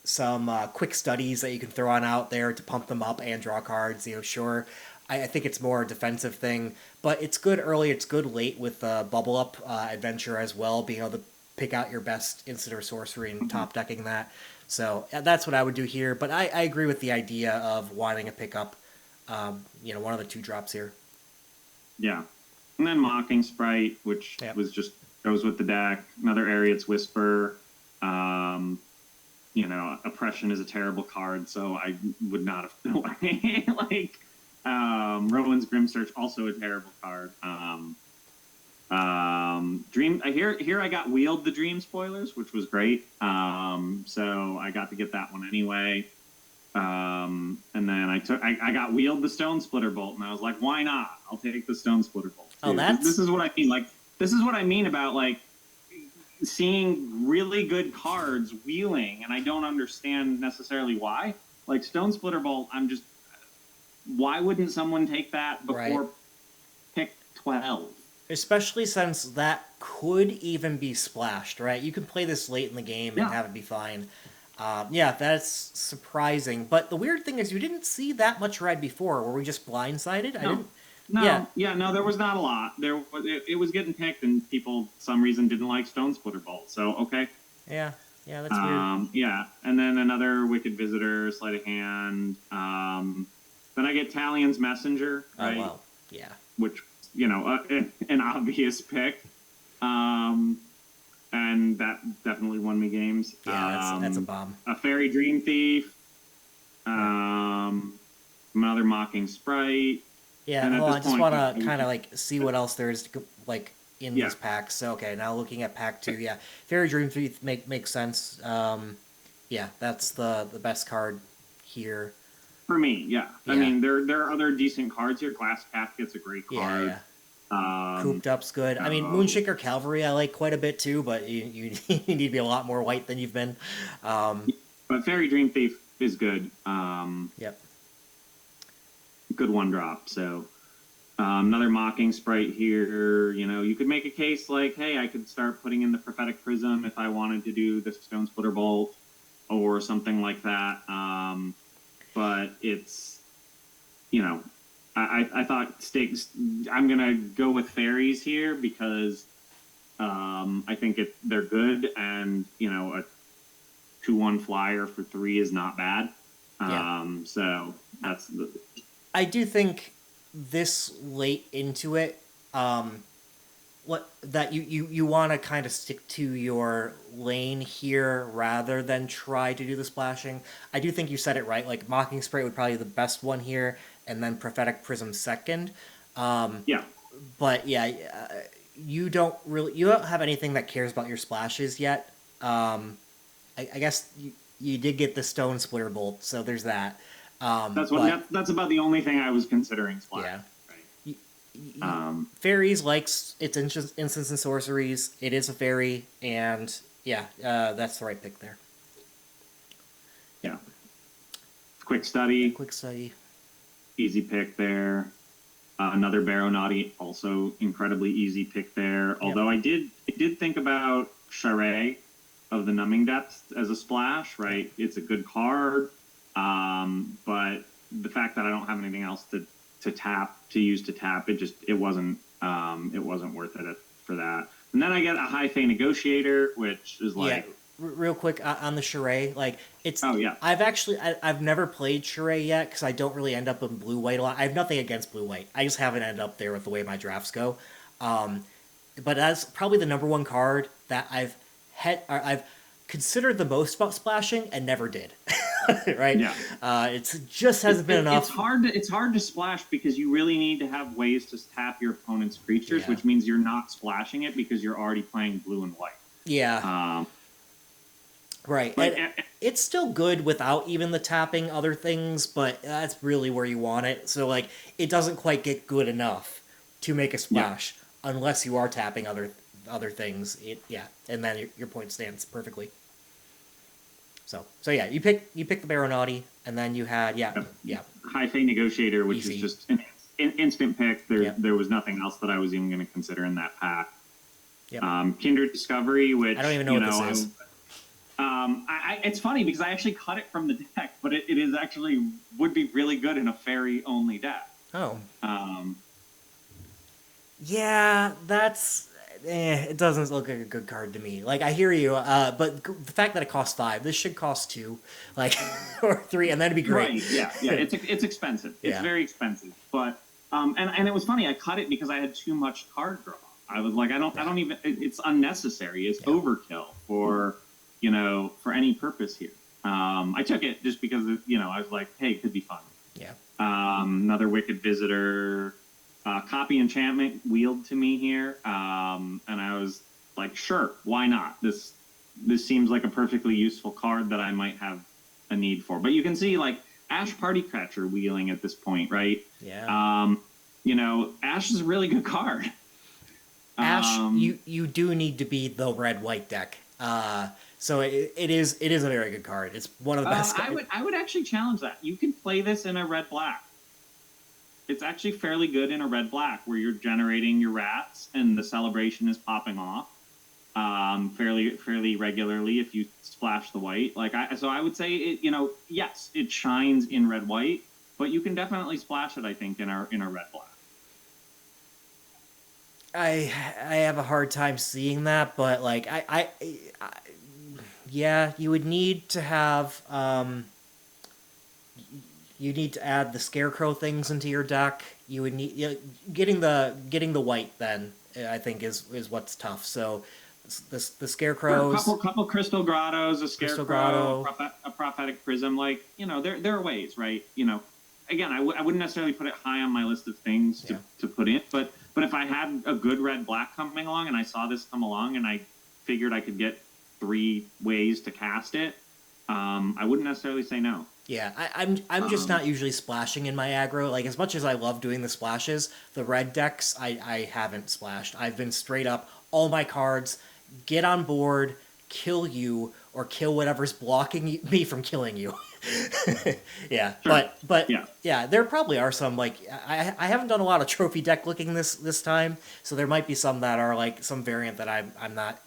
some quick studies that you can throw on out there to pump them up and draw cards, sure. I think it's more a defensive thing, but it's good early. It's good late with Bubble Up Adventure as well, being able to pick out your best instant or sorcery and top decking that. So that's what I would do here. But I agree with the idea of wanting to pick up, one of the 2 drops here. Yeah, and then Mocking Sprite, which Yep. was just goes with the deck. Another Ariet's Whisper. you know, Oppression is a terrible card, so I would not have been like Rowan's Grim Search, also a terrible card. Dream. I got wheeled the Dream spoilers, which was great. So I got to get that one anyway. And then I got wheeled the Stone Splitter Bolt, and I was like, why not? I'll take the Stone Splitter Bolt. Oh, that's... This is what I mean. Like, this is what I mean about like seeing really good cards wheeling, and I don't understand necessarily why. Like Stone Splitter Bolt, why wouldn't someone take that before pick 12? Especially since that could even be splashed, right? You can play this late in the game and have it be fine. Yeah, that's surprising. But the weird thing is you didn't see that much red before. Were we just blindsided? No. I didn't... No, there was not a lot. It was getting picked, and people, for some reason, didn't like Stone Splitter Bolt. So, okay. Yeah, that's weird. Yeah, and then another Wicked Visitor, Sleight of Hand. Then I get Talion's Messenger, right? Oh, well, yeah. Which, you know, an obvious pick. And that definitely won me games. Yeah, that's a bomb. A Fairy Dream Thief. Another Mocking Sprite. Yeah, I just want to kind of like see what else there is like in these packs. So okay, now looking at pack 2, yeah, Fairy Dream Thief makes sense. Yeah, that's the best card here for me. Yeah, I mean there are other decent cards here. Glass Casket's a great card. Cooped Up's good. I mean, Moonshaker Cavalry I like quite a bit too, but you need to be a lot more white than you've been. But Fairy Dream Thief is good. Yep. Good one drop. So another Mocking Sprite here. You know, you could make a case like, hey, I could start putting in the Prophetic Prism if I wanted to do the Stone Splitter Bolt or something like that. But it's, you know, I thought stakes. I'm gonna go with fairies here because I think they're good, and you know, a 2/1 flyer for 3 is not bad. So that's the. I do think this late into it, that you want to kind of stick to your lane here rather than try to do the splashing. I do think you said it right. Like Mocking Sprite would probably be the best one here, and then Prophetic Prism second. But yeah, you don't have anything that cares about your splashes yet. I guess you did get the Stone Splitter Bolt, so there's that. That's about the only thing I was considering splash. Yeah. Right. Fairies likes its instants and sorceries. It is a fairy, and that's the right pick there. Yeah. Quick Study. Quick Study. Easy pick there. Another Baronati, also incredibly easy pick there. Although I did think about Charade of the Numbing Depths as a splash, right? It's a good card. But the fact that I don't have anything else to use to tap, it wasn't worth it for that. And then I get a High Fae Negotiator, which is like real quick on the Charade, like it's. Oh yeah. I've never played Charade yet because I don't really end up in blue white a lot. I have nothing against blue white. I just haven't ended up there with the way my drafts go. But that's probably the number one card that I've considered the most about splashing and never did. Right? Yeah. It just hasn't been enough. It's hard to splash because you really need to have ways to tap your opponent's creatures, which means you're not splashing it because you're already playing blue and white. Yeah. Right. And it's still good without even the tapping other things, but that's really where you want it. So like it doesn't quite get good enough to make a splash unless you are tapping other things. And then your point stands perfectly. So yeah, you pick the Baronati, and then you had High Fae Negotiator, which Easy. is just an instant pick. There was nothing else that I was even going to consider in that pack. Yep. Kindred Discovery, which I don't even know what this is. It's funny because I actually cut it from the deck, but it is actually would be really good in a fairy only deck. Oh. Yeah, that's. It doesn't look like a good card to me. Like I hear you, but the fact that it costs 5, this should cost 2, like or 3, and that'd be great. Right? Yeah. It's expensive. It's very expensive. But and it was funny. I cut it because I had too much card draw. I was like, I don't even. It's unnecessary. It's overkill for any purpose here. I took it just because, I was like, hey, it could be fun. Yeah. Another Wicked Visitor, copy enchantment wheeled to me here, and I was like, sure, why not? This seems like a perfectly useful card that I might have a need for. But you can see like Ash Partycatcher wheeling at this point, right? Yeah. Ash is a really good card. Ash, you do need to be the red-white deck. So it is a very good card. It's one of the best. I would actually challenge that. You can play this in a red-black. It's actually fairly good in a red-black where you're generating your rats and the celebration is popping off fairly regularly if you splash the white. So I would say it. Yes, it shines in red-white, but you can definitely splash it. I think in a red-black. I have a hard time seeing that, but like yeah, you would need to have you need to add the scarecrow things into your deck. You would need getting the white then I think is what's tough. So the scarecrows, a couple crystal grottos, a Crystal scarecrow, Grotto. a prophetic prism. There are ways, right? Again, I wouldn't necessarily put it high on my list of things to put in, but if I had a good red black coming along and I saw this come along and I figured I could get 3 ways to cast it, I wouldn't necessarily say no. Yeah, I'm just not usually splashing in my aggro. Like, as much as I love doing the splashes, the red decks I haven't splashed. I've been straight up all my cards, get on board, kill you, or kill whatever's blocking me from killing you. Yeah, Sure. but yeah, there probably are some, like, I haven't done a lot of trophy deck looking this time, so there might be some that are like some variant that I'm not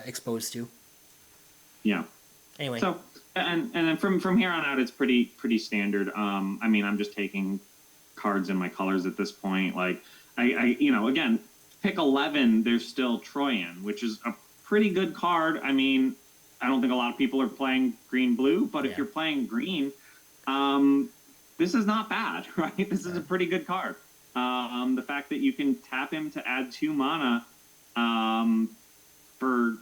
exposed to. Yeah. Anyway, So and then from here on out, it's pretty standard. I'm just taking cards in my colors at this point. Like I again, pick 11. There's still Troyan, which is a pretty good card. I mean, I don't think a lot of people are playing green blue, but if you're playing green, this is not bad, right? This is a pretty good card. The fact that you can tap him to add 2 mana for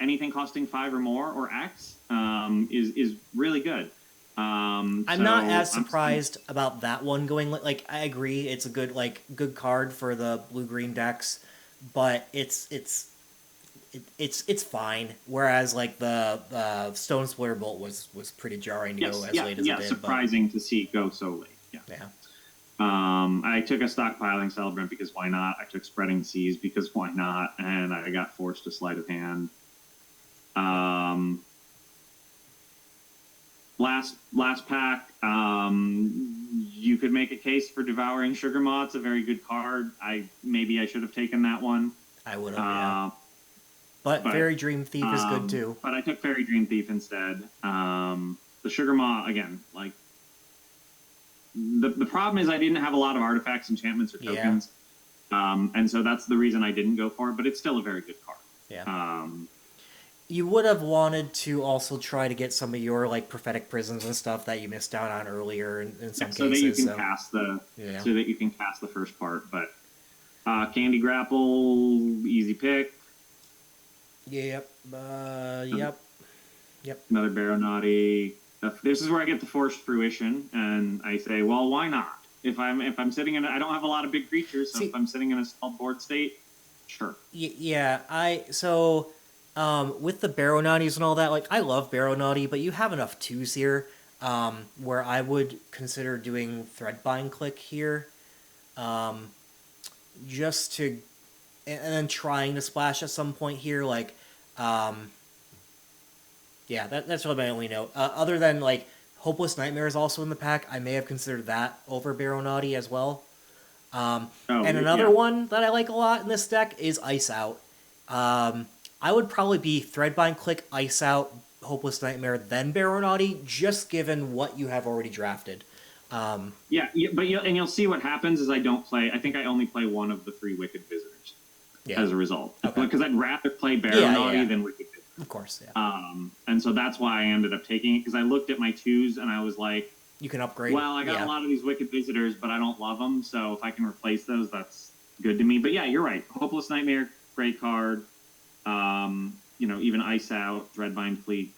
anything costing 5 or more or X is really good. I'm not as surprised about that one going. Like, I agree, it's a good card for the blue green decks, but it's fine. Whereas like the Stone Splitter Bolt was pretty jarring to go as late as it did. Surprising to see it go so late. Yeah. I took a stockpiling celebrant because why not? I took spreading seas because why not? And I got forced to sleight of hand. Last pack. You could make a case for Devouring Sugar Maw. It's a very good card. Maybe I should have taken that one. I would have. Yeah. But Fairy Dream Thief is good too. But I took Fairy Dream Thief instead. The Sugar Maw, again, like the problem is I didn't have a lot of artifacts, enchantments, or tokens. And so that's the reason I didn't go for it, but it's still a very good card. Yeah. You would have wanted to also try to get some of your like prophetic prisms and stuff that you missed out on earlier in some cases. So that you can cast the first part. But Candy Grapple, easy pick. Yep. Yep. Another Baronati. This is where I get the forced fruition, and I say, well, why not? If I'm sitting in, I don't have a lot of big creatures, so if I'm sitting in a small board state, sure. Yeah. With the Baronatis and all that, like, I love Baronati, but you have enough 2s here, where I would consider doing Threadbind Click here, just to, and then trying to splash at some point here, like, yeah, that's really my only note. Other than, like, Hopeless Nightmare is also in the pack, I may have considered that over Baronati as well. And another one that I like a lot in this deck is Ice Out. I would probably be Threadbind Click, Ice Out, Hopeless Nightmare, then Baronati, just given what you have already drafted. But you'll see what happens is I think I only play one of the 3 Wicked Visitors as a result. Okay. Because I'd rather play Baronati than Wicked Visitors. Of course, yeah. And so that's why I ended up taking it, because I looked at my 2s and I was like, you can upgrade. Well, I got a lot of these Wicked Visitors, but I don't love them, so if I can replace those, that's good to me. But yeah, you're right. Hopeless Nightmare, great card. Even Ice Out, Threadbind Fleet,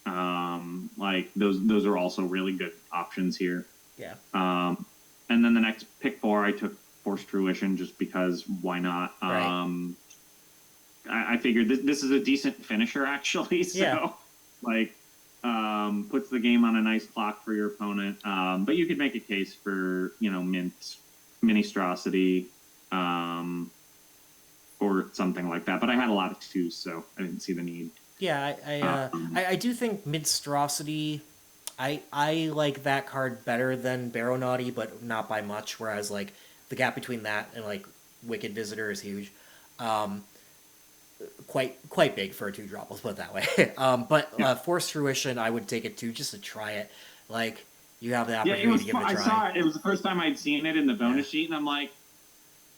Like those are also really good options here. Yeah. And then the next pick 4, I took Forced Fruition just because why not? Right. I figured this is a decent finisher actually, so Yeah. like puts the game on a nice clock for your opponent. But you could make a case for Ministrosity, or something like that. But I had a lot of 2s, so I didn't see the need. Yeah, I do think Minstrosity. I like that card better than Baronaughty, but not by much. Whereas like the gap between that and like Wicked Visitor is huge. Um, quite big for a 2-drop. Let's put it that way. But Yeah. Force Fruition, I would take it too, just to try it. Like you have the Yeah, it opportunity was to give fun. it a I try. saw it. It was the first time I'd seen it in the bonus Yeah. sheet, and I'm like,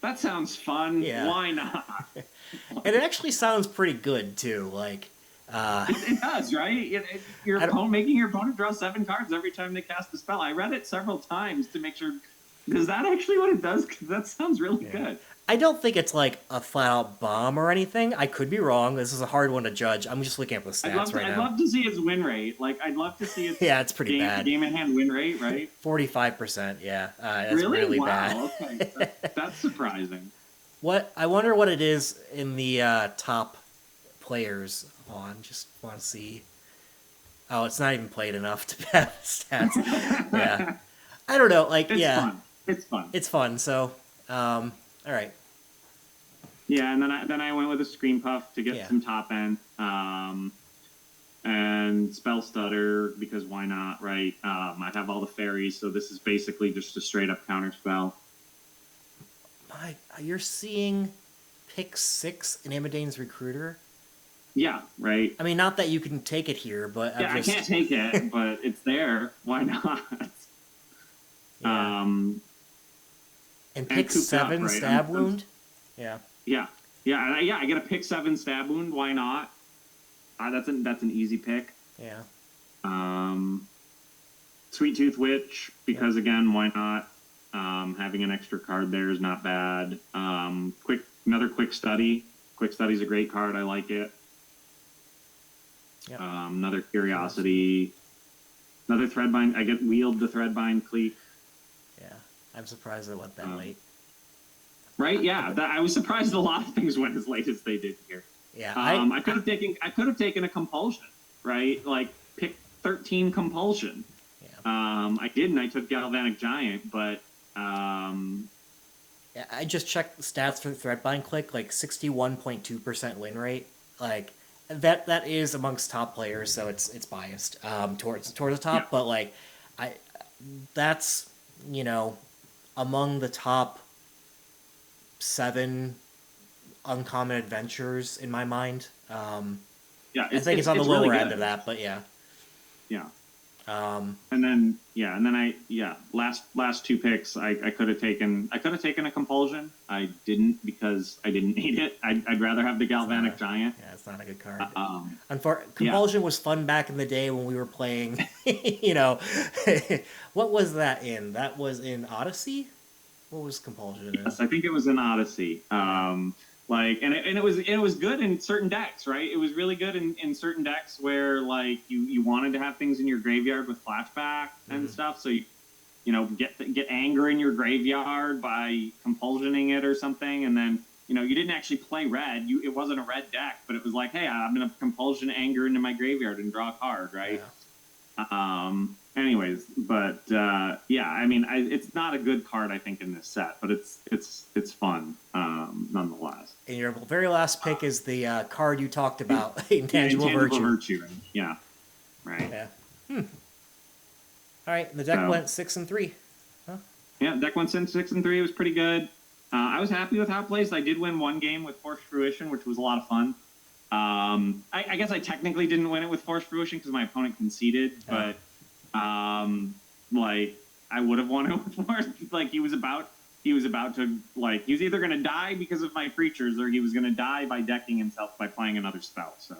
that sounds fun. Yeah. Why not? And it actually sounds pretty good too. Like, It does, right? Your opponent making your opponent draw 7 cards every time they cast a spell. I read it several times to make sure. Is that actually what it does? Because that sounds really good. I don't think it's like a flat out bomb or anything. I could be wrong. This is a hard one to judge. I'm just looking at the stats right I'd now. love to see its win rate. Like, I'd love to see its Yeah, it's pretty bad. game in hand win rate, right? 45%. Yeah, that's Really? Wow. bad. Okay, that's surprising. What I wonder what it is in the top players on. Just want to see. Oh, it's not even played enough to have stats. Yeah, I don't know. Like, It's yeah, fun. It's fun. it's fun. So, all right. Yeah, and then I went with a Scream Puff to get some top end, and Spell Stutter because why not, right? I have all the fairies, so this is basically just a straight up counter spell. You're seeing pick 6 in Amadane's Recruiter. Yeah, right. I mean, not that you can take it here, but Yeah, I can't take it, but it's there. Why not? Yeah. And pick 7 right? stab wound. Yeah. Yeah. I get a pick 7 stab wound. Why not? That's an easy pick. Yeah. Sweet Tooth Witch because again, why not? Having an extra card there is not bad. Another Quick Study. Quick Study's a great card. I like it. Yep. Another Curiosity. Another Threadbind. I get Wield the Threadbind Cleat. Yeah. I'm surprised it went that late. Right? Yeah. I was surprised a lot of things went as late as they did here. Yeah. I could have taken a Compulsion, right? Like pick 13 Compulsion. Yeah. I didn't. I took Galvanic Giant, but yeah, I just checked the stats for Threadbind Click, like 61.2% win rate. Like that is amongst top players, so it's biased towards the top. But like that's among the top 7 uncommon adventures in my mind. yeah, I think it's on the lower really end of that, but yeah. Yeah. And then last 2 picks I could have taken a Compulsion. I didn't because I didn't need it. I'd rather have the Galvanic Giant. Yeah, it's not a good card. Compulsion was fun back in the day when we were playing. What was that in? That was in Odyssey. What was Compulsion in? Yes, I think it was in Odyssey. It was good in certain decks, right? It was really good in certain decks where like you wanted to have things in your graveyard with flashback and stuff. So you get anger in your graveyard by compulsioning it or something, and then you didn't actually play red. It wasn't a red deck, but it was like, hey, I'm gonna compulsion anger into my graveyard and draw a card, right? Yeah. Anyways, but I mean, it's not a good card, I think, in this set, but it's fun nonetheless. And your very last pick is the card you talked about, Intangible Virtue. Yeah, right. Yeah. All right, and the deck went 6 and 3. Huh? Yeah, deck went 6 and 3. It was pretty good. I was happy with how it plays. I did win 1 game with Forced Fruition, which was a lot of fun. I guess I technically didn't win it with Forced Fruition because my opponent conceded, but like I would have won it with Forced. Like he was about to, like, he was either going to die because of my creatures or he was going to die by decking himself by playing another spell. So,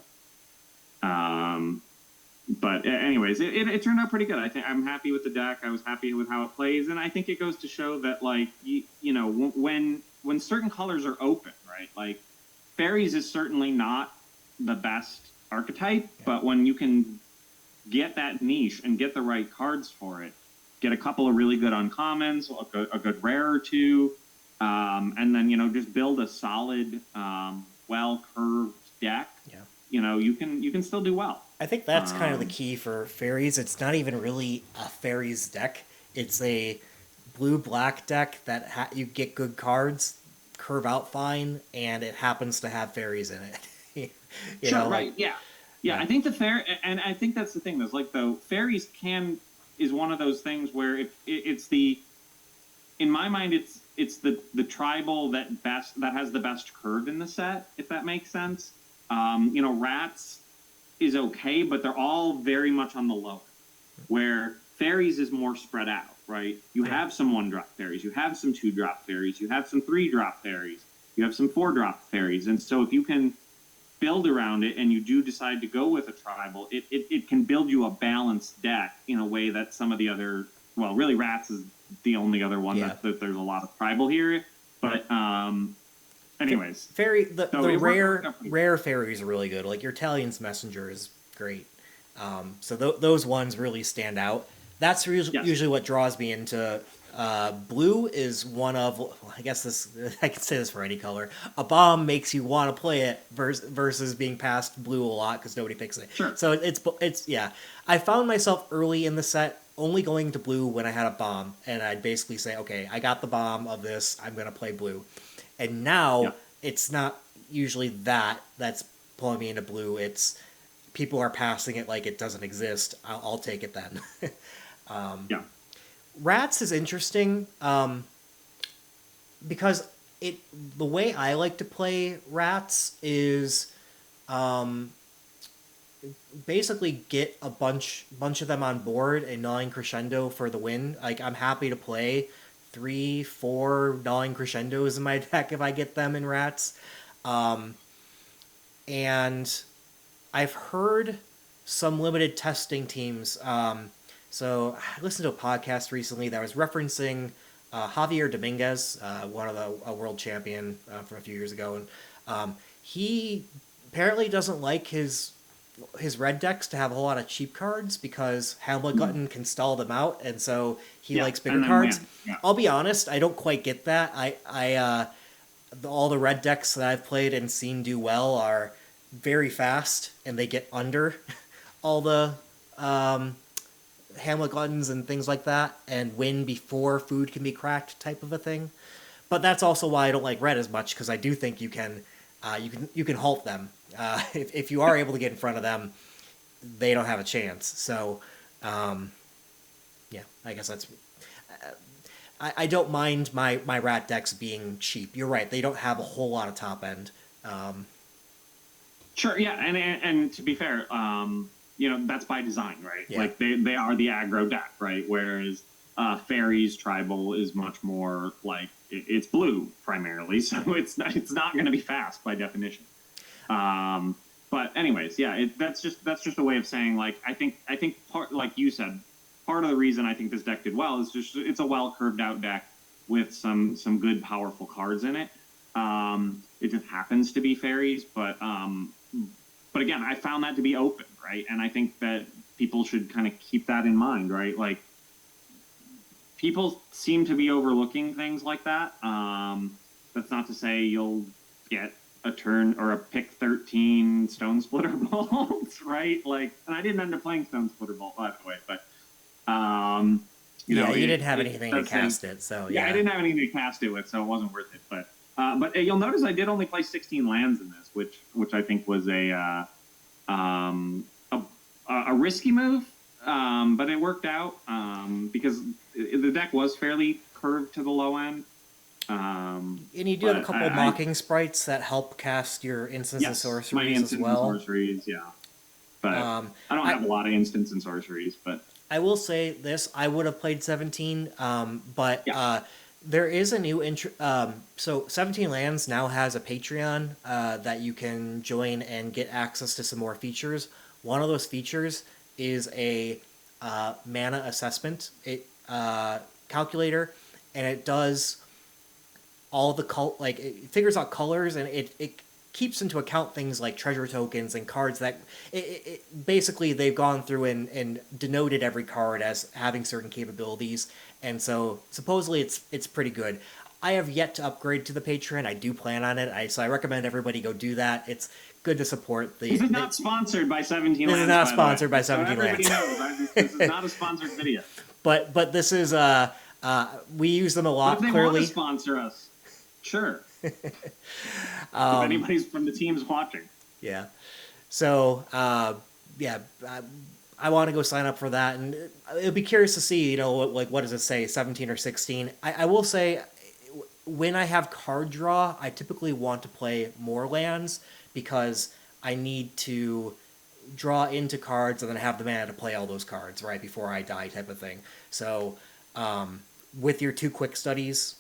but anyways, it turned out pretty good. I think I'm happy with the deck. I was happy with how it plays, and I think it goes to show that, like, when certain colors are open, right? Like, fairies is certainly not the best archetype, but when you can get that niche and get the right cards for it. Get a couple of really good uncommons, a good rare or two, and then just build a solid, well curved deck. Yeah. You can still do well. I think that's kind of the key for fairies. It's not even really a fairies deck. It's a blue-black deck that you get good cards, curve out fine, and it happens to have fairies in it. Sure, right, yeah. I think and I think that's the thing. There's though fairies is one of those things where it's in my mind it's the tribal that has the best curve in the set, if that makes sense. Rats is okay, but they're all very much on the low, where fairies is more spread out, right? You have some 1-drop fairies, you have some 2-drop fairies, you have some 3-drop fairies, you have some 4-drop fairies, and so if you can build around it and you do decide to go with a tribal, it can build you a balanced deck in a way that some of the other, well, really rats is the only other one that there's a lot of tribal here, but anyways, the rare fairies are really good. Like your Talion's Messenger is great. So those ones really stand out. That's usually what draws me into blue. Is one of, I guess this, I could say this for any color. A bomb makes you want to play it versus being passed blue a lot because nobody picks it. Sure. So it's yeah. I found myself early in the set only going to blue when I had a bomb, and I'd basically say, okay, I got the bomb of this. I'm gonna play blue. And now it's not usually that's pulling me into blue. It's people are passing it like it doesn't exist. I'll take it then. Rats is interesting because the way I like to play rats is basically get a bunch of them on board and gnawing crescendo for the win. Like I'm happy to play 3, 4 gnawing crescendos in my deck if I get them in rats. And I've heard some limited testing teams. So I listened to a podcast recently that was referencing Javier Dominguez, one of a world champion from a few years ago, and he apparently doesn't like his red decks to have a whole lot of cheap cards because Hamlet Glutton can stall them out, and so he likes bigger cards. I'll be honest, I don't quite get that. All the red decks that I've played and seen do well are very fast, and they get under all the Hamlet Gluttons and things like that, and win before food can be cracked type of a thing. But that's also why I don't like red as much, because I do think you can halt them. If you are able to get in front of them, they don't have a chance. So, I guess that's. I don't mind my rat decks being cheap. You're right; they don't have a whole lot of top end. Sure, yeah, and to be fair, that's by design, right? Yeah. Like they are the aggro deck, right? Whereas fairies tribal is much more like it's blue primarily, so it's not going to be fast by definition. But anyways, yeah, that's just a way of saying, like, I think part, like you said, part of the reason I think this deck did well is just it's a well curved out deck with some good powerful cards in it. It just happens to be fairies, but again, I found that to be open, right? And I think that people should kind of keep that in mind, right? Like, people seem to be overlooking things like that. That's not to say you'll get a turn or a pick 13 Stone Splitter Bolt, right? Like, and I didn't end up playing Stone Splitter Bolt, by the way, but you didn't have anything to cast it, so yeah, I didn't have anything to cast it with, so it wasn't worth it. But you'll notice I did only play 16 lands in this, which I think was a risky move, but it worked out because the deck was fairly curved to the low end. And you do have a couple of mocking sprites that help cast your instants and sorceries as well. Sorceries, yeah. But I don't have a lot of instants and sorceries, but I will say this: I would have played 17, but there is a new so 17 Lands now has a Patreon that you can join and get access to some more features. One of those features is a mana assessment calculator, and it does all the it figures out colors, and it keeps into account things like treasure tokens and cards that basically they've gone through and denoted every card as having certain capabilities, and so supposedly it's pretty good. I have yet to upgrade to the Patreon. I do plan on it. So I recommend everybody go do that. It's good to support the. This is not sponsored by 17 Lands. This is not sponsored by 17 Lands. This is not a sponsored video. But this is we use them a lot. But if they clearly want to sponsor us, sure. If anybody's from the team's watching. Yeah. So yeah, I want to go sign up for that, and it'll be curious to see. You know, what does it say, 17 or 16? I will say, when I have card draw, I typically want to play more lands because I need to draw into cards and then have the mana to play all those cards right before I die, type of thing. So with your 2 quick studies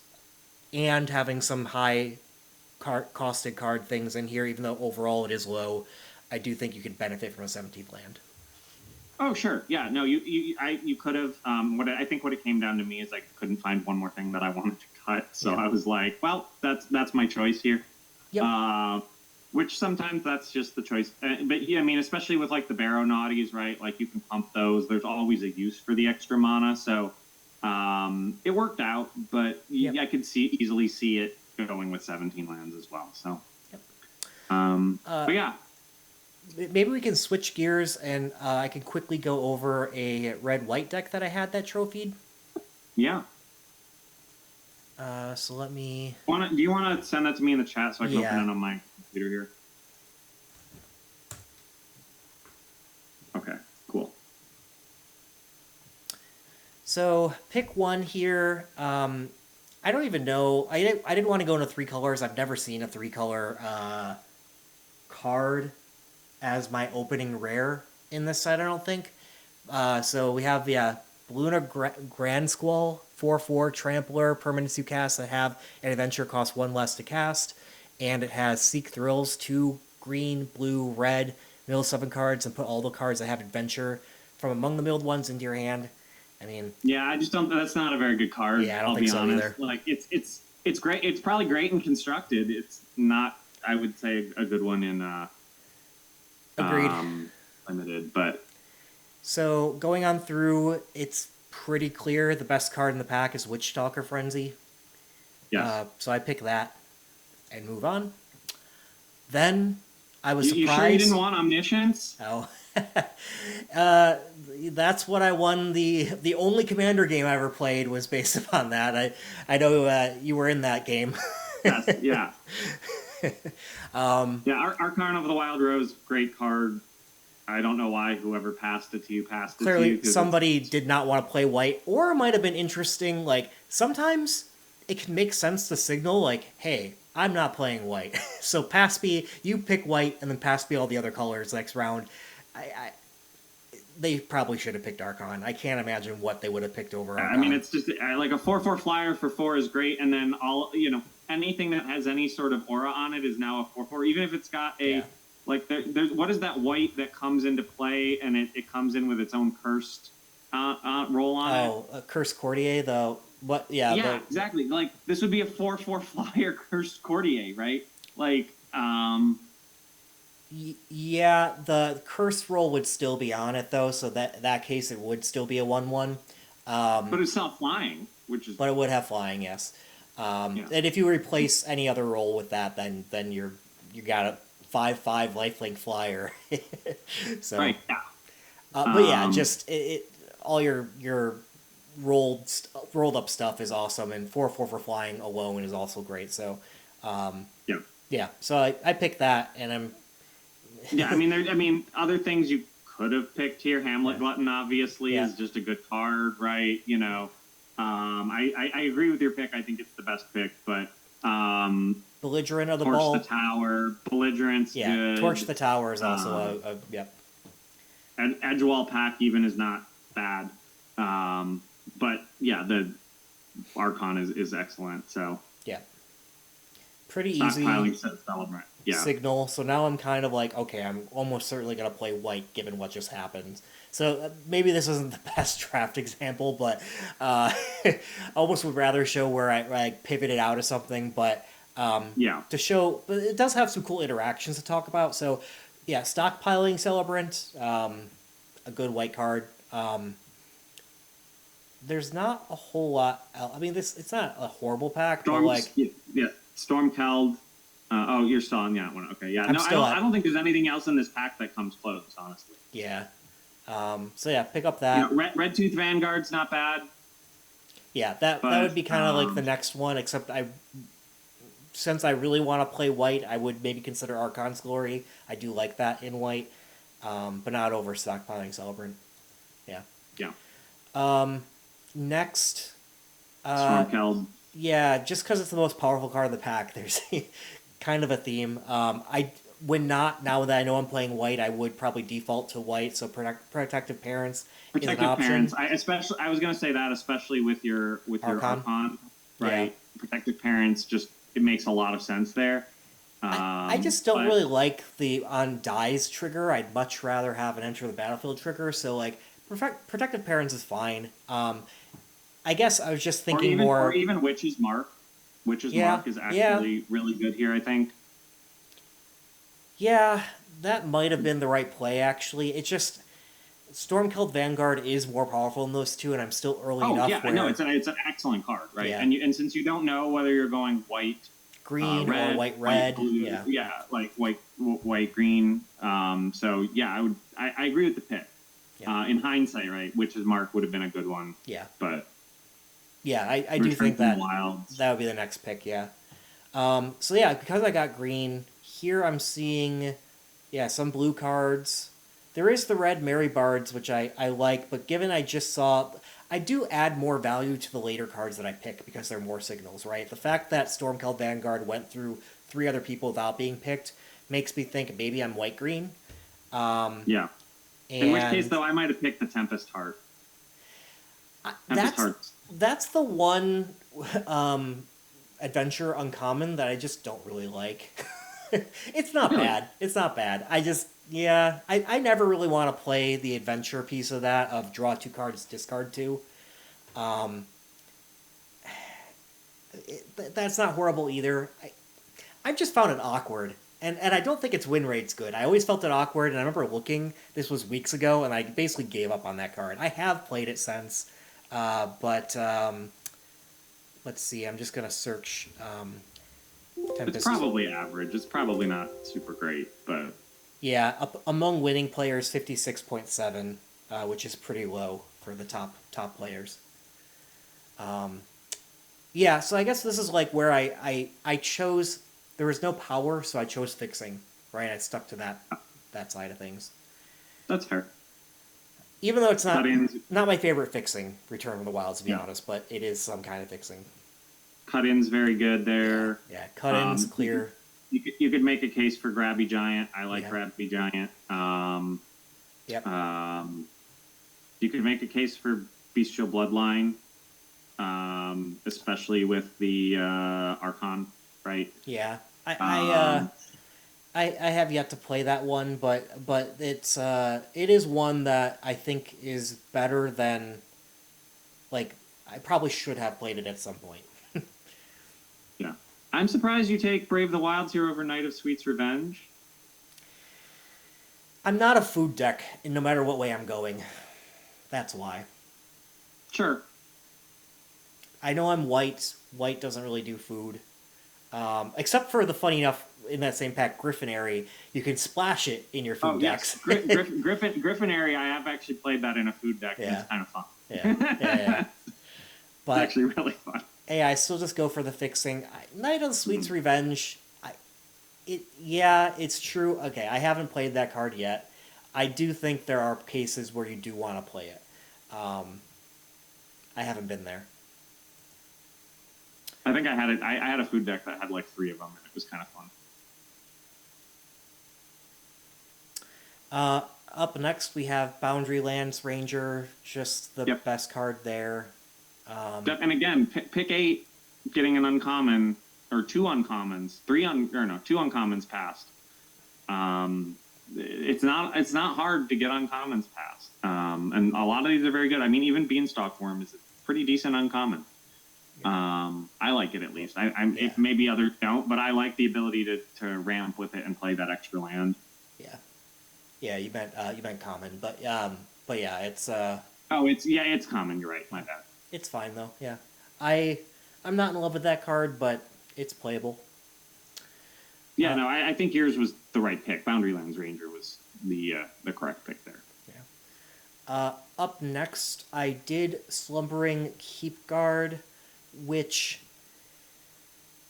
and having some high costed card things in here, even though overall it is low, I do think you could benefit from a 17th land. Oh sure, yeah. No, you could have. I think what it came down to me is I couldn't find one more thing that I wanted to cut, so yeah. I was like, well, that's my choice here. Yep. Which sometimes that's just the choice. But yeah, I mean, especially with like the Barrow Naughties, right? Like you can pump those. There's always a use for the extra mana, so it worked out. But yep. I could easily see it going with 17 lands as well. So, yep. But yeah. Maybe we can switch gears, and I can quickly go over a red-white deck that I had that trophied. Yeah. So let me... Do you want to send that to me in the chat so I can open it on my computer here? Okay, cool. So pick one here. I don't even know. I didn't want to go into 3 colors. I've never seen a 3-color card as my opening rare in this set, I don't think. So we have the Baluna Grand Squall, 4/4 Trampler, permanents you cast that have an adventure cost 1 less to cast, and it has Seek Thrills, 2 green, blue, red, mill 7 cards, and put all the cards that have adventure from among the milled ones into your hand. I mean... Yeah, I just don't... That's not a very good card, yeah, I don't I'll think be so honest. Either. Like, it's great. It's probably great and constructed. It's not, I would say, a good one in... Agreed. Limited, but... So, going on through, it's pretty clear the best card in the pack is Witchstalker Frenzy. Yes. So I pick that and move on. Then I was surprised... You sure you didn't want Omniscience? Oh. That's what I won. The only Commander game I ever played was based upon that. I know you were in that game. Yes, yeah. Archon of the Wild Rose, great card. I don't know why whoever passed it to you passed it to you. Clearly, somebody did not want to play white, or it might have been interesting. Like, sometimes it can make sense to signal, like, hey, I'm not playing white. So pass me, you pick white, and then pass me all the other colors next round. They probably should have picked Archon. I can't imagine what they would have picked over Archon. I mean, it's just like a 4/4 flyer for 4 is great, and then anything that has any sort of aura on it is now a 4/4, even if it's got a like there's what is that white that comes into play and it comes in with its own cursed roll on it. Oh, a cursed courtier though. What? Yeah. Yeah, exactly. Like this would be a 4/4 flyer cursed courtier, right? Like yeah, the cursed roll would still be on it though, so that case it would still be a 1/1. But it's not flying, which is. But it would have flying, yes. And if you replace any other roll with that, then you got a 5/5 lifelink flyer. So, right. Yeah. But yeah, just all your rolled up stuff is awesome, and 4/4 for flying alone is also great. So, yeah. So I picked that, and I'm. Yeah, I mean, other things you could have picked here. Hamlet Glutton obviously is just a good card, right? You know, I agree with your pick. I think it's the best pick, but Belligerent of the Torch Ball, the Tower, Belligerent's good. Torch the Tower is also a yep. And Edgewall Pack even is not bad, but yeah, the Archon is excellent. So yeah, pretty easy. Celebrant. Yeah. Signal. So now I'm kind of like, okay, I'm almost certainly going to play white given what just happened. So maybe this isn't the best draft example, but I almost would rather show where I pivoted out of something. But Yeah. to show, but it does have some cool interactions to talk about. So, yeah, stockpiling Celebrant, a good white card. There's not a whole lot. I mean, this it's not a horrible pack, but like Yeah, Stormkeld. Oh, you're still on that one. Okay, yeah. I'm No, still I at don't think there's anything else in this pack that comes close, honestly. yeah. So yeah, pick up You that. know, Red Tooth Vanguard's not bad, Yeah, that but would be kind of like the next one. Except since I really want to play white, I would maybe consider Archon's Glory. I do like that in white, but not over stockpiling Celebrant. Yeah. yeah. Next, Stormkeld. yeah, just because it's the most powerful card in the pack, there's kind of a theme. Now that I know I'm playing white, I would probably default to white. So protective parents is an option. Parents. I was gonna say that, especially with your Archon, right? Yeah. Protective parents, just it makes a lot of sense there. I just don't really like the on dies trigger. I'd much rather have an enter the battlefield trigger. So like protective parents is fine. I guess I was just thinking or even Witch's Mark. Witch's Mark is actually really good here, I think. Yeah, that might have been the right play, actually. It's just Stormkeld Vanguard is more powerful than those two, and I'm still early enough. Yeah, no, it's an excellent card, right? Yeah. And since you don't know whether you're going white, green, red, or white red, blue, like white green. So yeah, I agree with the pick. Yeah. In hindsight, right, Witch's Mark would have been a good one. Yeah, but yeah, I do think that would be the next pick. Yeah. So yeah, because I got green. Here I'm seeing, some blue cards. There is the red Mary Bards, which I like, but given I just saw, I do add more value to the later cards that I pick because they're more signals, right? The fact that Stormkeld Vanguard went through 3 other people without being picked makes me think maybe I'm white-green. Yeah. In which case, though, I might have picked the Tempest Heart. That's the one adventure uncommon that I just don't really like. It's not bad. It's not bad. I never really want to play the adventure piece of that, of draw 2 cards, discard 2. That's not horrible either. I just found it awkward. And I don't think its win rate's good. I always felt it awkward, and I remember looking, this was weeks ago, and I basically gave up on that card. I have played it since, but let's see, I'm just going to search... Tempest. It's probably average. It's probably not super great, but... Yeah, among winning players, 56.7, which is pretty low for the top players. Yeah, so I guess this is like where I chose... There was no power, so I chose fixing, right? I stuck to that side of things. That's fair. Even though it's not my favorite fixing, Return of the Wild, to be honest, but it is some kind of fixing. Cut-in's very good there. Yeah, cut-in's clear. You could make a case for Grabby Giant. I like Grabby Giant. Yep. You could make a case for Bestial Bloodline, especially with the Archon, right? Yeah, I have yet to play that one, but it is one that I think is better than, like, I probably should have played it at some point. Yeah. I'm surprised you take Brave the Wilds here over Knight of Sweet's Revenge. I'm not a food deck, and no matter what way I'm going. That's why. Sure. I know I'm white. White doesn't really do food. Except for the funny enough, in that same pack, Griffinary, you can splash it in your food decks. Yes. Griffinary, I have actually played that in a food deck, and it's kind of fun. Yeah. But, it's actually really fun. Hey, I still just go for the fixing. Knight of Sweet's Revenge, it's true. Okay, I haven't played that card yet. I do think there are cases where you do want to play it. I haven't been there. I think I had it. I had a food deck that had like 3 of them, and it was kind of fun. Up next, we have Boundary Lands Ranger, just the best card there. And again, pick 8, getting an uncommon, or 2 uncommons, 2 uncommons passed. It's not hard to get uncommons passed, and a lot of these are very good. I mean, even Beanstalk Worm is a pretty decent uncommon. I like it at least. I'm Yeah. if maybe others don't, but I like the ability to ramp with it and play that extra land. Yeah. Yeah, you meant common, but yeah, Oh, it's common. You're right. My bad. it's fine though. Yeah, I I'm not in love with that card, but it's playable. Yeah, Uh, no, I think yours was the right pick. Boundarylands Ranger was the correct pick there. yeah. Up next, I did Slumbering Keep Guard, which.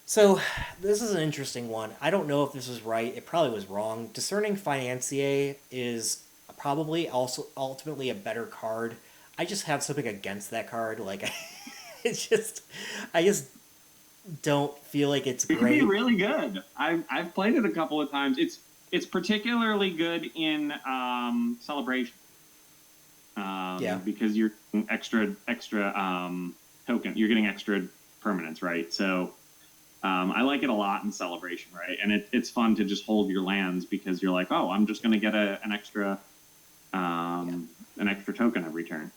So, this is an interesting one. I don't know if this was right. It probably was wrong. Discerning Financier is probably also ultimately a better card. I just have something against that card. Like, it's just, I just don't feel like it's It could be great. really good. I've played it a couple of times. It's particularly good in celebration Yeah. because you're getting extra token. You're getting extra permanents, right? So I like it a lot in celebration, right? And it's fun to just hold your lands because you're like, oh, I'm just going to get Yeah. an extra token every turn.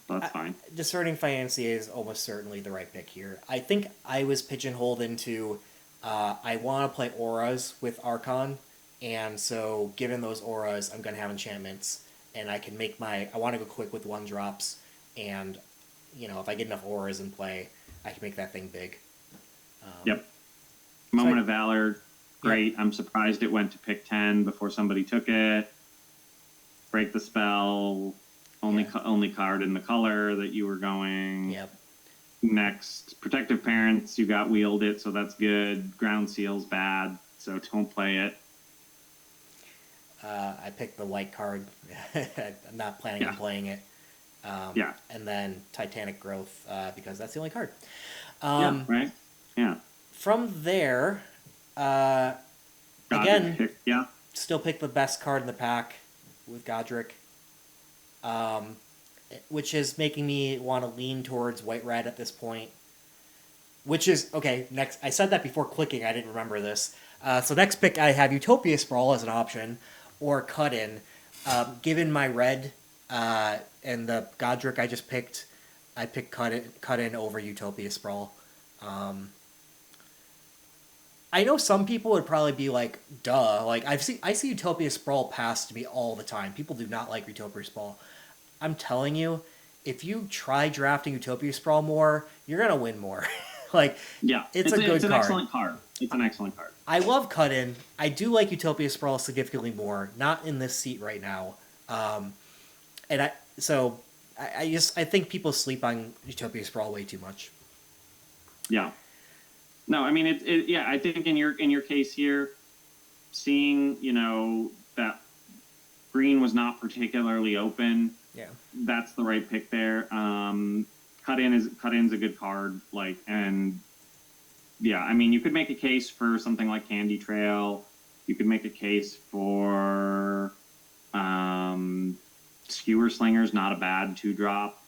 So that's fine. Discerning Financier is almost certainly the right pick here. I think I was pigeonholed into I want to play auras with Archon, and so given those auras, I'm going to have enchantments, and I can make my. I want to go quick with one drops, and if I get enough auras in play, I can make that thing big. Yep. So Moment of Valor, yeah, great. I'm surprised it went to pick 10 before somebody took it. Break the spell, only card in the color that you were going. yep. Next, Protective Parents, you got wheeled it, so that's good. Ground Seal's bad, so don't play it. I picked the white card. I'm not planning on Yeah, playing it. yeah, And then Titanic Growth because that's the only card. yeah, Um, right? Yeah. from there, uh, Godric again, pick, yeah. still pick the best card in the pack with Godric, um, which is making me want to lean towards white red at this point. Which is okay. Next, I said that before clicking. I didn't remember this. So next pick, I have Utopia Sprawl as an option, or Cut In. Given my red and the Godric I just picked, I picked Cut In over Utopia Sprawl. Um, I know some people would probably be like, "Duh!" Like I see Utopia Sprawl passed to me all the time. People do not like Utopia Sprawl. I'm telling you, if you try drafting Utopia Sprawl more, you're gonna win more. Like, Yeah, it's a it's good an card. excellent card. It's an excellent card. I love Cut In. I do like Utopia Sprawl significantly more. Not in this seat right now. Um, and I so I think people sleep on Utopia Sprawl way too much. Yeah. No, I mean yeah, I think in your case here, seeing, that green was not particularly open, Yeah. that's the right pick there. Cut in's a good card, like, and yeah, I mean, you could make a case for something like Candy Trail. You could make a case for Skewer Slinger's not a bad 2-drop.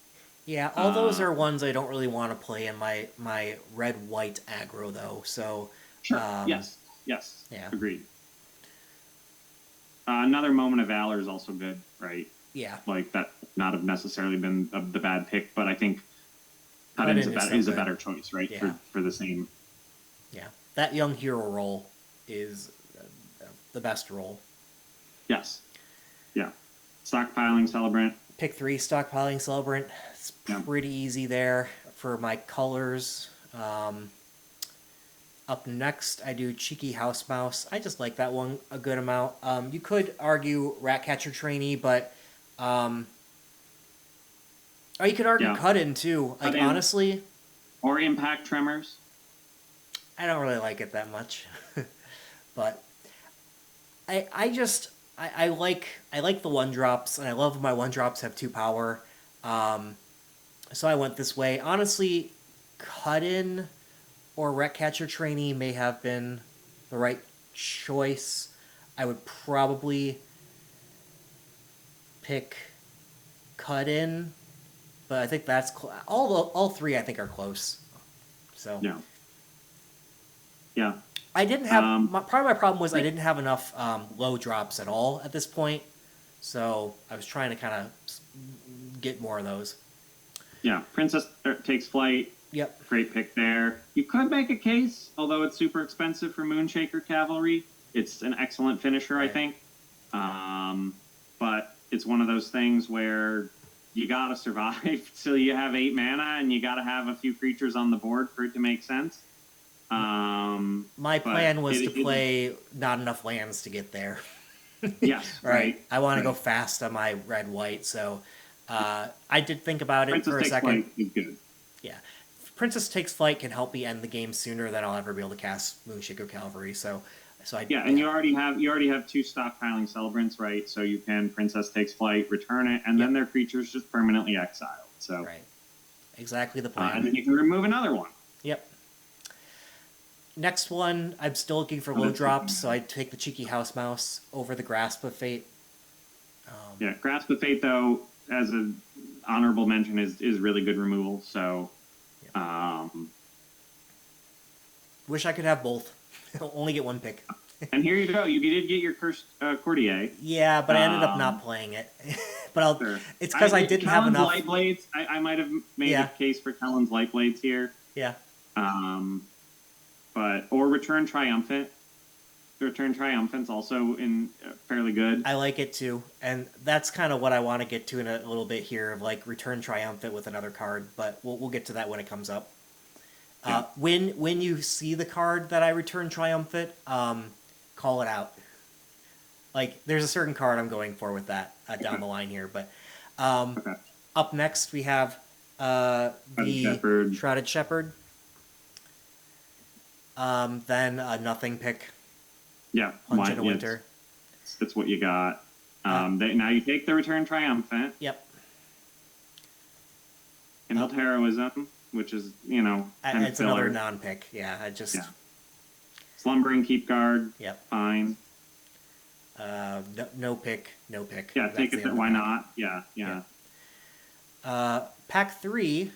Yeah, all those Uh, are ones I don't really want to play in my red white aggro though. So, sure. um, Yes. yeah, Agreed. Another Moment of Valor is also good, right? yeah. Like that not have necessarily been the bad pick, but I think Cut Cut In In is so is a good. better choice, right? Yeah, For the same. yeah. That young hero role is the best role. Yes. Yeah. Stockpiling Celebrant. Pick three, Stockpiling Celebrant. It's Yeah. pretty easy there for my colors. Up next, I do Cheeky House Mouse. I just like that one a good amount. You could argue Ratcatcher Trainee, but or you could argue Yeah. Cut In too. Cut Like In honestly, or Impact Tremors. I don't really like it that much, but I like the one drops, and I love when my one drops have 2 power. Um, so I went this way. Honestly, Cut In or Ratcatcher Trainee may have been the right choice. I would probably pick Cut In, but I think that's all three. I think are close. So Yeah. Yeah. I didn't have part of my problem was I Right. didn't have enough low drops at all at this point, so I was trying to kind of get more of those. Yeah. Princess Takes Flight. Yep. Great pick there. You could make a case, although it's super expensive for Moonshaker Cavalry. It's an excellent finisher, Right. I think. But it's one of those things where you gotta survive till you have 8 mana, and you gotta have a few creatures on the board for it to make sense. My plan was to play not enough lands to get there. Yes, right. I want to go right. fast on my red white, so I did think about it Princess for a Takes second. Flight is good. Yeah, Princess Takes Flight can help me end the game sooner than I'll ever be able to cast Moonshaker Cavalry. So And you already have 2 stockpiling Celebrants, right? So you can Princess Takes Flight, return it, and then their creatures just permanently exiled. So right, exactly the plan. And then you can remove another one. Yep. Next one, I'm still looking for low drops, so I take the Cheeky House Mouse over the Grasp of Fate. Grasp of Fate, though, as an honorable mention, is really good removal. So, wish I could have both. Only get one pick. And here you go. You did get your Cursed Courtier. Yeah, but I ended up not playing it. But it's because I didn't have enough. Light Blades. I might have made a case for Talon's Light Blades here. Yeah. Or Return Triumphant. Return Triumphant's also fairly good. I like it too, and that's kind of what I want to get to in a little bit here, of like Return Triumphant with another card. But we'll get to that when it comes up. When you see the card that I Return Triumphant, call it out. Like, there's a certain card I'm going for with that down the line here, but up next we have the Shrouded Shepherd. Then a nothing pick. Yeah, Punch in a Winter. That's what you got. Now you take the Return Triumphant. Yep. Kindled Heroism, which is, it's another non-pick. Yeah, Slumbering Keep Guard. Yep. Fine. No pick. Yeah, take it. Why not? Yeah. Pack 3.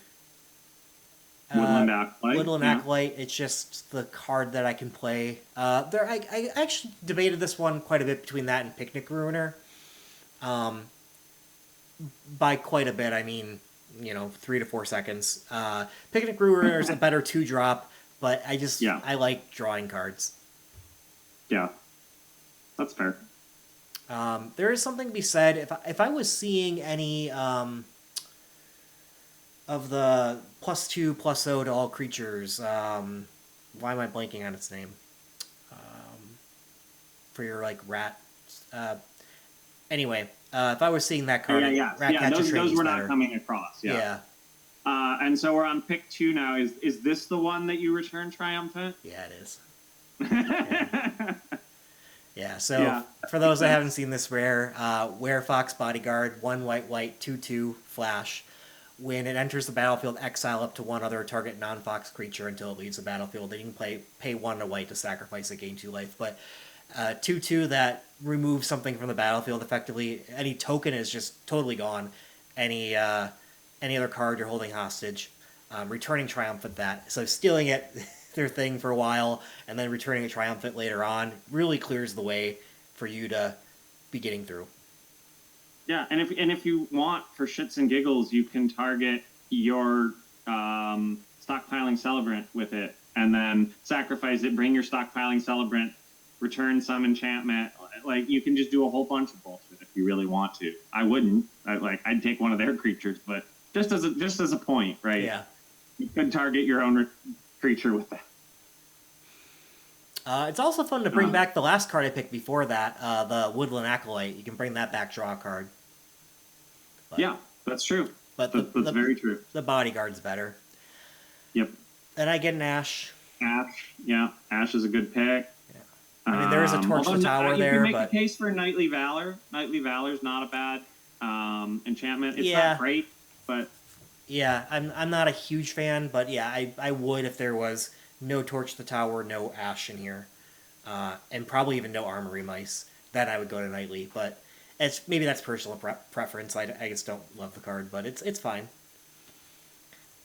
Woodland Acolyte. Woodland Acolyte. It's just the card that I can play. I actually debated this one quite a bit between that and Picnic Ruiner. By quite a bit, I mean 3 to 4 seconds. Picnic Ruiner is a better 2-drop, but I like drawing cards. Yeah, that's fair. There is something to be said if I was seeing any of the +2/+0 to all creatures. Why am I blanking on its name? For your rat. Anyway, if I was seeing that card, those were not coming across. Yeah. And so we're on pick 2 now. Is this the one that you Return Triumphant? Yeah, it is. So for those that haven't seen this rare, Werefox Bodyguard, 1 white, 2/2 flash. When it enters the battlefield, exile up to 1 other target non-fox creature until it leaves the battlefield. Then you can pay 1 white to sacrifice it, gain 2 life. But 2/2 that removes something from the battlefield effectively. Any token is just totally gone. Any other card you're holding hostage. Returning Triumphant that. So stealing it, their thing for a while, and then returning a Triumphant later on really clears the way for you to be getting through. Yeah, and if you want, for shits and giggles, you can target your stockpiling Celebrant with it, and then sacrifice it, bring your stockpiling Celebrant, return some enchantment. Like, you can just do a whole bunch of bullshit if you really want to. I wouldn't. I'd take one of their creatures, but just as a point, right? Yeah. You could target your own creature with that. It's also fun to bring back the last card I picked before that, the Woodland Acolyte. You can bring that back, draw a card. But, yeah, that's true. But that's very true. The Bodyguard's better. Yep. Then I get an Ash. Ash is a good pick. Yeah. I mean, there is a Torch the Tower there, you can make a case for Knightly Valor. Knightly Valor's not a bad enchantment. It's not great, but... Yeah, I'm not a huge fan, but I would if there was no Torch the Tower, no Ash in here, and probably even no Armory Mice. Then I would go to Knightly, but maybe that's personal preference. I just don't love the card, but it's fine.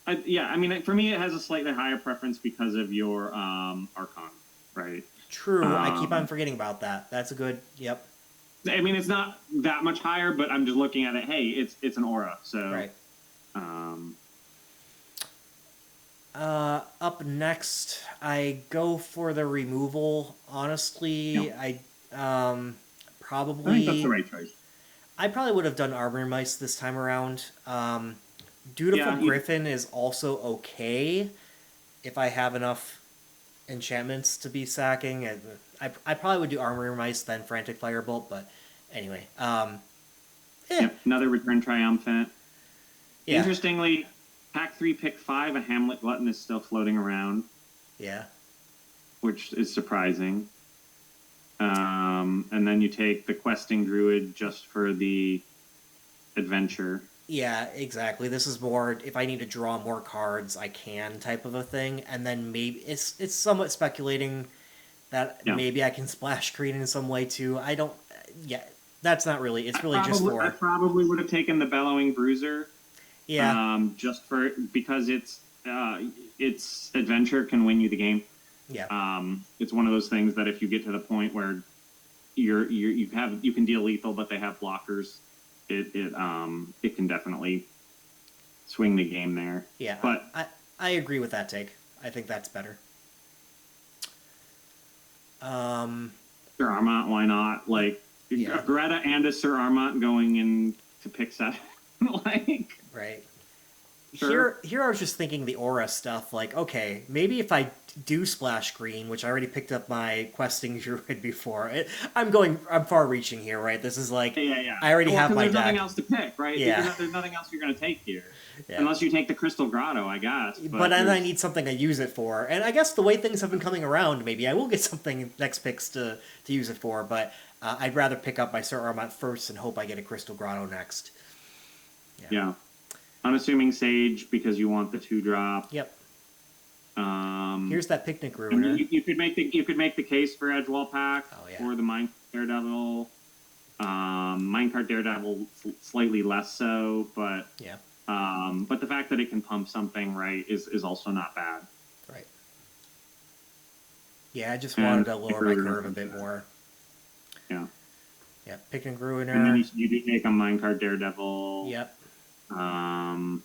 I mean, for me, it has a slightly higher preference because of your Archon, right? True. I keep on forgetting about that. That's a good. Yep. I mean, it's not that much higher, but I'm just looking at it. Hey, it's an aura, so right. Up next, I go for the removal. Yeah, Honestly, I think that's the probably right choice. I probably would have done Armor Mice this time around. Dutiful Yeah, you, Griffin is also okay if I have enough enchantments to be sacking. I probably would do Armor Mice then Frantic Firebolt, but anyway, eh, yep, another Return Triumphant. yeah, Interestingly, pack 3, pick 5, a Hamlet Glutton is still floating around, yeah, which is surprising. And then you take the Questing Druid just for the adventure. yeah, exactly. This is more if I need to draw more cards, I can type of a thing, and then maybe it's somewhat speculating that Yeah. maybe I can splash screen in some way too. I don't. Yeah, that's not really. It's really just I for. probably would have taken the Bellowing Bruiser, Yeah, just for because its adventure can win you the game. yeah, It's one of those things that if you get to the point where you can deal lethal, but they have blockers, it can definitely swing the game there. yeah. But I agree with that take. I think that's better. Sir Armont, why not? Like Yeah. Greta and a Sir Armont going in to pick 7, like Right. sure. Here I was just thinking the aura stuff. Like, okay, maybe if I do splash green, which I already picked up my questing druid before. I'm far reaching here, right? This is like, Yeah. I already Well, have because my there's deck. nothing else to pick, right? Yeah. There's nothing else you're going to take here. Yeah. Unless you take the Crystal Grotto, I guess. But then I need something to use it for, and I guess the way things have been coming around, maybe I will get something next picks to use it for. But I'd rather pick up my Sir Armont first and hope I get a Crystal Grotto next. Yeah. Unassuming Sage because you want the 2-drop. Yep. Um, Here's that Picnic and Ruiner. you could make the case for Edgewall Pack or the Minecart Daredevil. Minecart Daredevil slightly less so, but Yeah. But the fact that it can pump something right is also not bad. Right. Yeah, I just wanted to lower my curve a bit more. Yeah. Yeah, Picnic Ruiner. And then you do take a Minecart Daredevil. Yep. And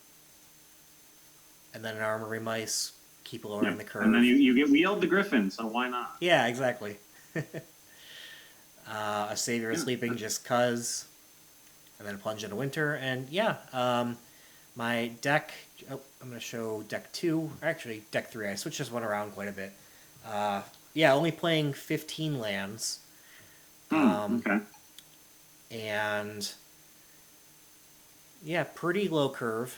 then an Armory Mice. Keep lowering the curve. And then you get Wheeled the Griffin, so why not? Yeah, exactly. A Savior of Sleeping just cuz. And then a Plunge into Winter. And yeah, my deck... Oh, I'm going to show deck 2. Actually, deck 3. I switched this one around quite a bit. Yeah, only playing 15 lands. Okay. And... yeah, pretty low curve.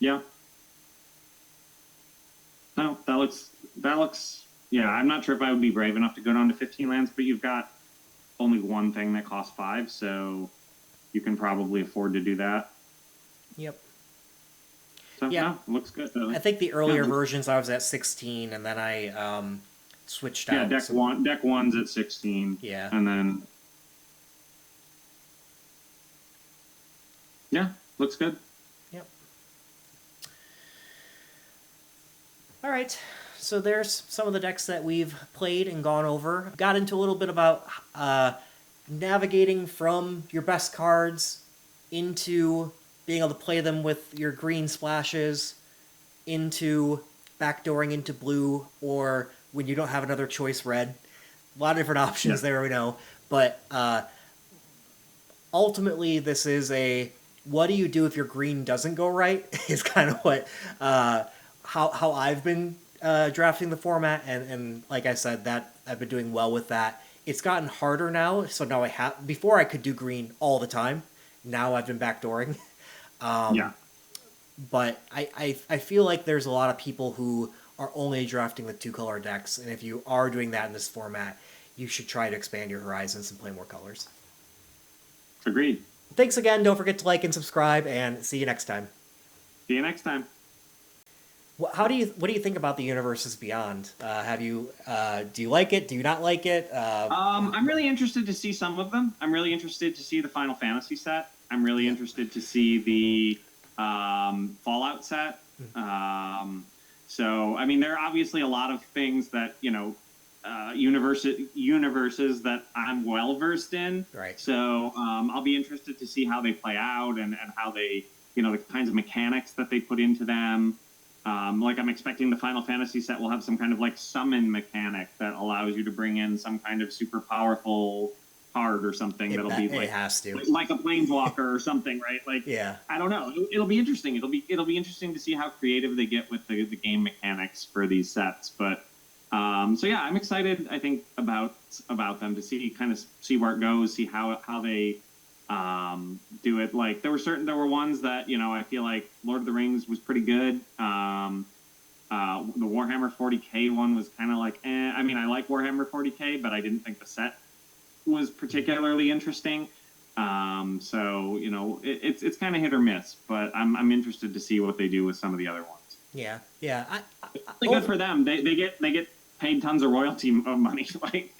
Yeah. No, that looks. Yeah, I'm not sure if I would be brave enough to go down to 15 lands, but you've got only one thing that costs 5, so you can probably afford to do that. Yep. So yeah, no, looks good. I think the earlier versions I was at 16, and then I switched out. Yeah, deck one's at 16. Yeah. And then yeah, looks good. Yep. All right. So there's some of the decks that we've played and gone over. Got into a little bit about navigating from your best cards into being able to play them with your green splashes, into backdooring into blue, or when you don't have another choice, red. A lot of different options there, we know. But ultimately, this is a what do you do if your green doesn't go right is kind of what how I've been drafting the format, and like I said, that I've been doing well with that. It's gotten harder now, so now I have. Before I could do green all the time. Now I've been backdooring. But I feel like there's a lot of people who are only drafting with 2-color decks, and if you are doing that in this format, you should try to expand your horizons and play more colors. Agreed. Thanks again. Don't forget to like and subscribe, and see you next time. See you next time. What do you think about the Universes Beyond? Do you like it? Do you not like it? I'm really interested to see some of them. I'm really interested to see the Final Fantasy set. I'm really interested to see the Fallout set. So, I mean, there are obviously a lot of things that, universes that I'm well versed in. Right. So, I'll be interested to see how they play out and how they, the kinds of mechanics that they put into them. Like I'm expecting the Final Fantasy set will have some kind of like summon mechanic that allows you to bring in some kind of super powerful card or something that'll be It has to. like a planeswalker or something, right? Like Yeah. I don't know. It'll be interesting. It'll be interesting to see how creative they get with the game mechanics for these sets. But so yeah, I'm excited. I think about them to see where it goes, see how they do it. Like there were ones that I feel like Lord of the Rings was pretty good. The Warhammer 40K one was kind of like, I mean, I like Warhammer 40K, but I didn't think the set was particularly interesting. So it's kind of hit or miss, but I'm interested to see what they do with some of the other ones. Yeah, yeah. It's really good for them. They get paid tons of royalty money. like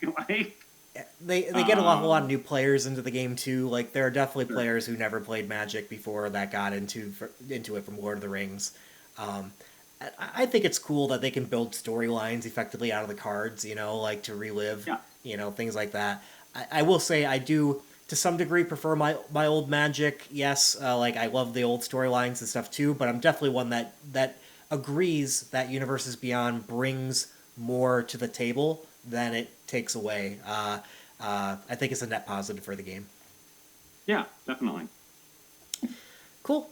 they get a lot of new players into the game too. Like there are definitely players who never played Magic before that got into it from Lord of the Rings. I think it's cool that they can build storylines effectively out of the cards. Like to relive. Yeah. Things like that. I will say I do to some degree prefer my old Magic. Yes, like I love the old storylines and stuff too. But I'm definitely one that agrees that Universes Beyond brings more to the table than it takes away. I think it's a net positive for the game. Yeah, definitely. Cool.